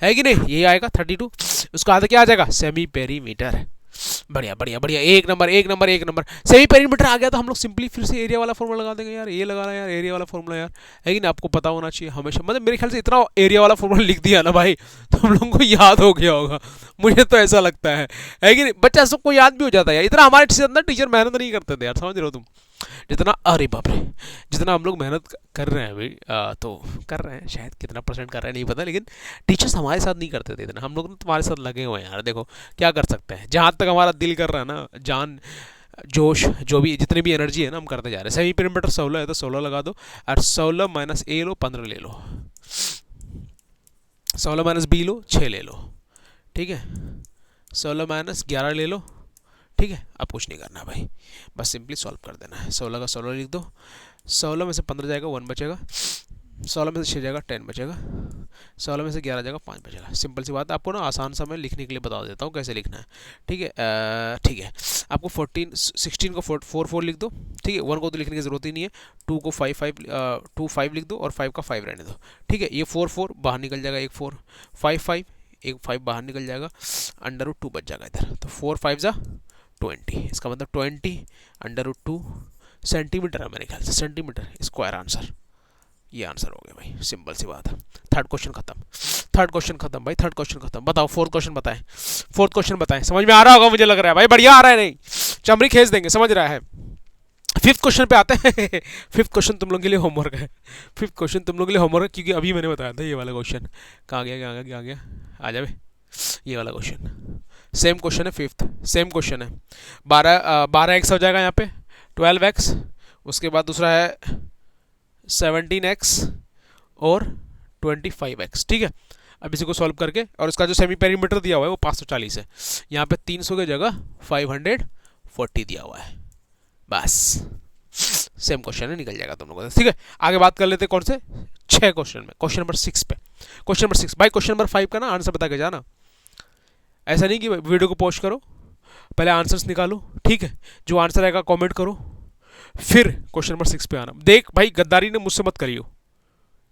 है कि नहीं, ये आएगा 32। उसका आधा क्या आ जाएगा, सेमी पेरीमीटर। बढ़िया बढ़िया बढ़िया, एक नंबर एक नंबर एक नंबर। सेमी पेरीमीटर आ गया तो हम लोग सिंपली फिर से एरिया वाला फॉर्मूला लगा देंगे यार, ये लगा रहा है यार एरिया वाला फॉर्मूला यार, है कि नहीं, आपको पता होना चाहिए हमेशा, मतलब मेरे ख्याल से इतना एरिया वाला फॉर्मूला लिख दिया ना भाई तो हम लोगों को याद हो गया होगा, मुझे तो ऐसा लगता है कि नहीं। बच्चा सबको याद भी हो जाता है यार, इतना हमारे अंदर टीचर मेहनत नहीं करते थे यार, समझ रहे हो तुम जितना, अरे बाप रे, जितना हम लोग मेहनत कर रहे हैं भाई, तो कर रहे हैं शायद, कितना परसेंट कर रहे हैं नहीं पता, लेकिन टीचर्स हमारे साथ नहीं करते थे इतना, हम लोग तुम्हारे साथ लगे हुए हैं यार। देखो क्या कर सकते हैं, जहाँ तक हमारा दिल कर रहा है ना, जान जोश जो भी जितनी भी एनर्जी है ना, हम करते जा रहे हैं। सेमी पेरीमीटर 16 है तो 16 लगा दो, और 16 माइनस ए लो 15 ले लो, 16 माइनस बी लो 6 ले लो, ठीक है, 16 माइनस 11 ले लो, ठीक है। अब कुछ नहीं करना भाई, बस सिंपली सॉल्व कर देना है। 16 का 16 लिख दो, 16 में से 15 जाएगा 1 बचेगा, 16 में से 6 जाएगा 10 बचेगा, 16 में से 11 जाएगा 5 बचेगा। सिंपल सी बात है, आपको ना आसान सा मैं लिखने के लिए बता देता हूँ कैसे लिखना है, ठीक है। ठीक है, आपको 16 को 4 लिख दो, ठीक है, 1 को तो लिखने की जरूरत ही नहीं है, 2 को 5 लिख दो और 5 का 5 रहने दो, ठीक है। ये 4 बाहर निकल जाएगा, एक 4 5 एक 5 बाहर निकल जाएगा, √2 बच जाएगा इधर, तो 4 5 जा 20, इसका मतलब 20 √2 सेंटीमीटर है मेरे ख्याल से, सेंटीमीटर स्क्वायर आंसर, ये आंसर हो गया भाई, सिंपल सी बात है। थर्ड क्वेश्चन खत्म, थर्ड क्वेश्चन खत्म भाई, थर्ड क्वेश्चन खत्म। बताओ फोर्थ क्वेश्चन बताएं, फोर्थ क्वेश्चन बताएं, समझ में आ रहा होगा मुझे लग रहा है भाई, बढ़िया आ रहा है, नहीं चमड़ी खींच देंगे, समझ रहा है। फिफ्थ क्वेश्चन पे आते हैं फिफ्थ क्वेश्चन तुम लोग के लिए होमवर्क है, फिफ्थ क्वेश्चन तुम लोग के लिए होमवर्क है, क्योंकि अभी मैंने बताया था ये वाला क्वेश्चन, कहाँ गया कहाँ गया कहाँ गया, आ जाए ये वाला क्वेश्चन, सेम क्वेश्चन है फिफ्थ, सेम क्वेश्चन है। 12x हो जाएगा यहाँ पे, 12x, उसके बाद दूसरा है 17x और 25x, ठीक है। अब इसी को सॉल्व करके, और इसका जो सेमी पेरीमीटर दिया हुआ है वो 540 है, यहाँ पे 300 की जगह 540 दिया हुआ है, बस सेम क्वेश्चन है, निकल जाएगा तुम लोगों से, ठीक है। आगे बात कर लेते हैं कौन से, 6 क्वेश्चन में, क्वेश्चन नंबर 6 पे। क्वेश्चन नंबर 6 भाई, क्वेश्चन नंबर 5 का ना आंसर बता के जाना, ऐसा नहीं कि वीडियो को पॉज करो, पहले आंसर्स निकालो, ठीक है, जो आंसर आएगा कमेंट करो, फिर क्वेश्चन नंबर 6 पे आना। देख भाई, गद्दारी ने मुझसे मत करियो,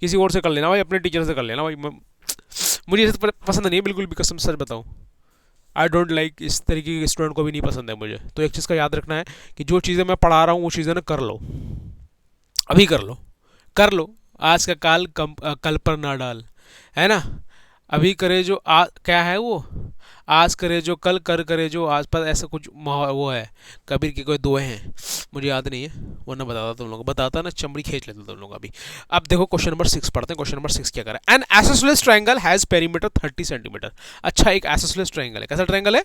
किसी और से कर लेना भाई, अपने टीचर से कर लेना भाई। मुझे ये पसंद नहीं है बिल्कुल भी, कसम सच बताऊँ। आई डोंट लाइक, इस तरीके के स्टूडेंट को भी नहीं पसंद है मुझे। तो एक चीज़ का याद रखना है कि जो चीज़ें मैं पढ़ा रहा हूँ वो चीज़ें ना कर लो, अभी कर लो, कर लो। आज का काल कल पर ना डाल, है ना। अभी करे जो क्या है वो, आज करे जो कल, कर करे जो आज पर, ऐसा कुछ वो है, कबीर की कोई दोहे हैं, मुझे याद नहीं है, वरना बताता तुम लोग, बताता ना चमड़ी खींच लेता तुम लोग अभी। अब देखो क्वेश्चन नंबर 6 पढ़ते हैं। क्वेश्चन नंबर 6 क्या कर रहा है? An isosceles triangle has perimeter 30 centimetre. अच्छा, एक एसोसलेस ट्रायंगल है। कैसा ट्रायंगल है?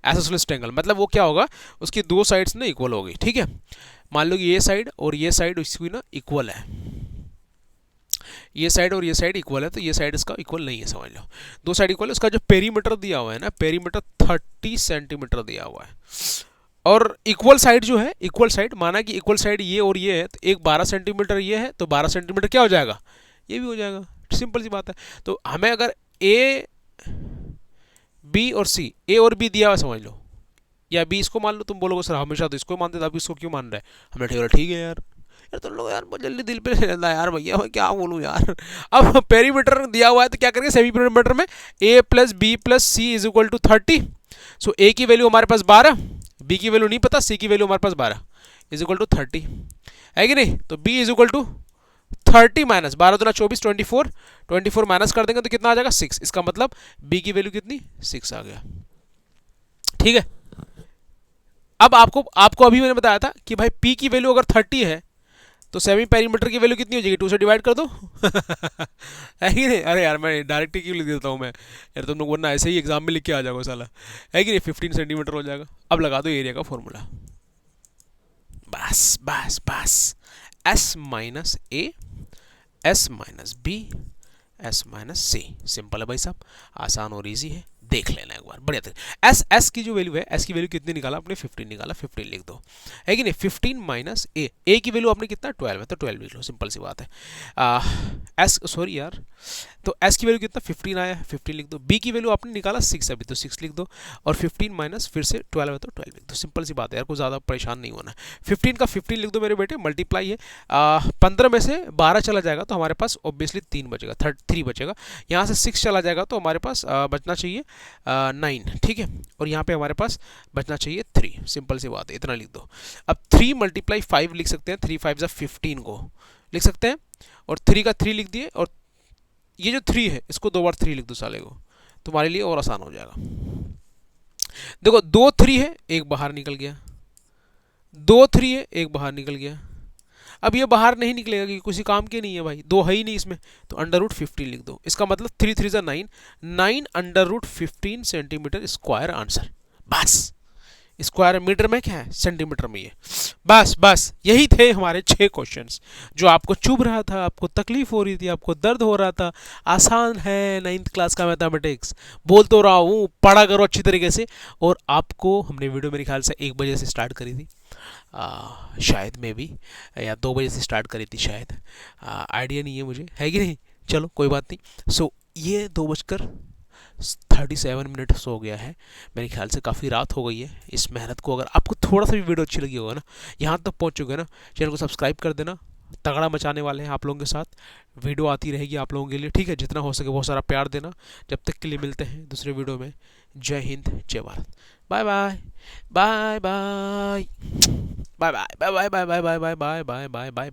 Isosceles triangle. मतलब वो क्या होगा, उसकी दो साइड्स ना इक्वल होगी, ठीक है। मान लो कि ये साइड और ये साइड इसकी ना इक्वल है, ये साइड और ये साइड इक्वल है, तो ये साइड इसका इक्वल नहीं है, समझ लो। दो साइड इक्वल है, उसका जो पेरीमीटर दिया हुआ है ना, पेरीमीटर 30 सेंटीमीटर दिया हुआ है। और इक्वल साइड जो है, इक्वल साइड माना कि इक्वल साइड ये और ये है, तो एक 12 सेंटीमीटर ये है, तो 12 सेंटीमीटर क्या हो जाएगा, ये भी हो जाएगा। सिंपल सी बात है। तो हमें अगर ए बी और सी, ए और बी दिया हुआ समझ लो, या बी इसको मान लो, तुम बोलोगे सर हमेशा तो इसको मानते थे, अब इसको क्यों मान रहे हैं? हमने ठीक है यार, यार तुम लोग यार जल्दी दिल पे ले लेता है यार भैया, मैं क्या बोलूँ यार। अब पेरीमीटर दिया हुआ है तो क्या करेंगे, सेमी पेरीमीटर में a plus b plus c is equal to 30। So a की वैल्यू हमारे पास 12, बी की वैल्यू नहीं पता, सी की वैल्यू हमारे पास 12 इज इक्वल टू 30 है कि नहीं। तो b is equal to 30 minus 12 दूना 24, 24 माइनस कर देंगे तो कितना आ जाएगा 6। इसका मतलब b की वैल्यू कितनी, 6 आ गया, ठीक है। अब आपको आपको अभी मैंने बताया था कि भाई p की वैल्यू अगर 30 है तो सेमी पेरीमीटर की वैल्यू कितनी हो जाएगी, 2 से डिवाइड कर दो। है कि नहीं? अरे यार मैं डायरेक्ट ही क्यों लिख देता हूँ मैं यार, तुम लोग वरना ऐसे ही एग्जाम में लिख के आ जाओगे साला, है कि नहीं। 15 सेंटीमीटर हो जाएगा। अब लगा दो एरिया का फॉर्मूला, बस बस बस, s minus a, s minus b, s minus c. Simple है भाई साहब, आसान और ईजी है, देख लेना एक बार बढ़िया तरीके। एस एस की जो वैल्यू है, एस की वैल्यू कितनी निकाला आपने, 15 निकाला, 15 लिख दो, है कि नहीं। 15 माइनस ए की वैल्यू आपने कितना 12 है, तो 12 लिख लो, सिंपल सी बात है। एस सॉरी यार, तो एस की वैल्यू कितना 15 आया है, 15 लिख दो। बी की वैल्यू आपने निकाला 6 अभी, तो 6 लिख दो, और 15 माइनस फिर से 12 है तो 12 लिख दो। सिंपल सी बात है यार, कोई ज़्यादा परेशान नहीं होना। 15 का 15 लिख दो मेरे बेटे, मल्टीप्लाई है। 15 में से 12 चला जाएगा तो हमारे पास ऑब्वियसली 3 बचेगा, 3 बचेगा। यहाँ से 6 चला जाएगा तो हमारे पास बचना चाहिए 9, ठीक है। और यहाँ पे हमारे पास बचना चाहिए 3, सिंपल सी बात है, इतना लिख दो। अब 3 मल्टीप्लाई 5 लिख सकते हैं, 3 5 जा 15 को लिख सकते हैं, और 3 का 3 लिख दिए, और ये जो 3 है इसको 2 बार 3 लिख दो साले को, तुम्हारे लिए और आसान हो जाएगा। देखो 2 3 है, एक बाहर निकल गया, 2 3 है, एक बाहर निकल गया। अब ये बाहर नहीं निकलेगा कि किसी काम के नहीं है भाई, 2 है ही नहीं इसमें, तो अंडर रूट 15 लिख दो। इसका मतलब 3 3 9, 9 under root 15 centimetre square answer. बस, स्क्वायर मीटर में क्या है, सेंटीमीटर में ये। बस बस यही थे हमारे 6 क्वेश्चंस, जो आपको चुभ रहा था, आपको तकलीफ हो रही थी, आपको दर्द हो रहा था। आसान है 9th क्लास का मैथमेटिक्स, बोल तो रहा हूँ, पढ़ा करो अच्छी तरीके से। और आपको हमने वीडियो मेरे ख्याल से 1 बजे से स्टार्ट करी थी, शायद में भी, या 2 बजे से स्टार्ट करी थी शायद, आइडिया नहीं है मुझे, है कि नहीं। चलो कोई बात नहीं। सो ये 2:37 हो गया है, मेरे ख्याल से काफ़ी रात हो गई है। इस मेहनत को अगर आपको थोड़ा सा भी वीडियो अच्छी लगी होगा ना, यहाँ तक पहुँच चुके हैं ना, चैनल को सब्सक्राइब कर देना। तगड़ा मचाने वाले हैं आप लोगों के साथ, वीडियो आती रहेगी आप लोगों के लिए, ठीक है। जितना हो सके बहुत सारा प्यार देना। जब तक के लिए मिलते हैं दूसरे वीडियो में। जय हिंद, जय Bharat. Bye bye bye bye bye bye bye bye bye bye bye bye bye bye bye bye.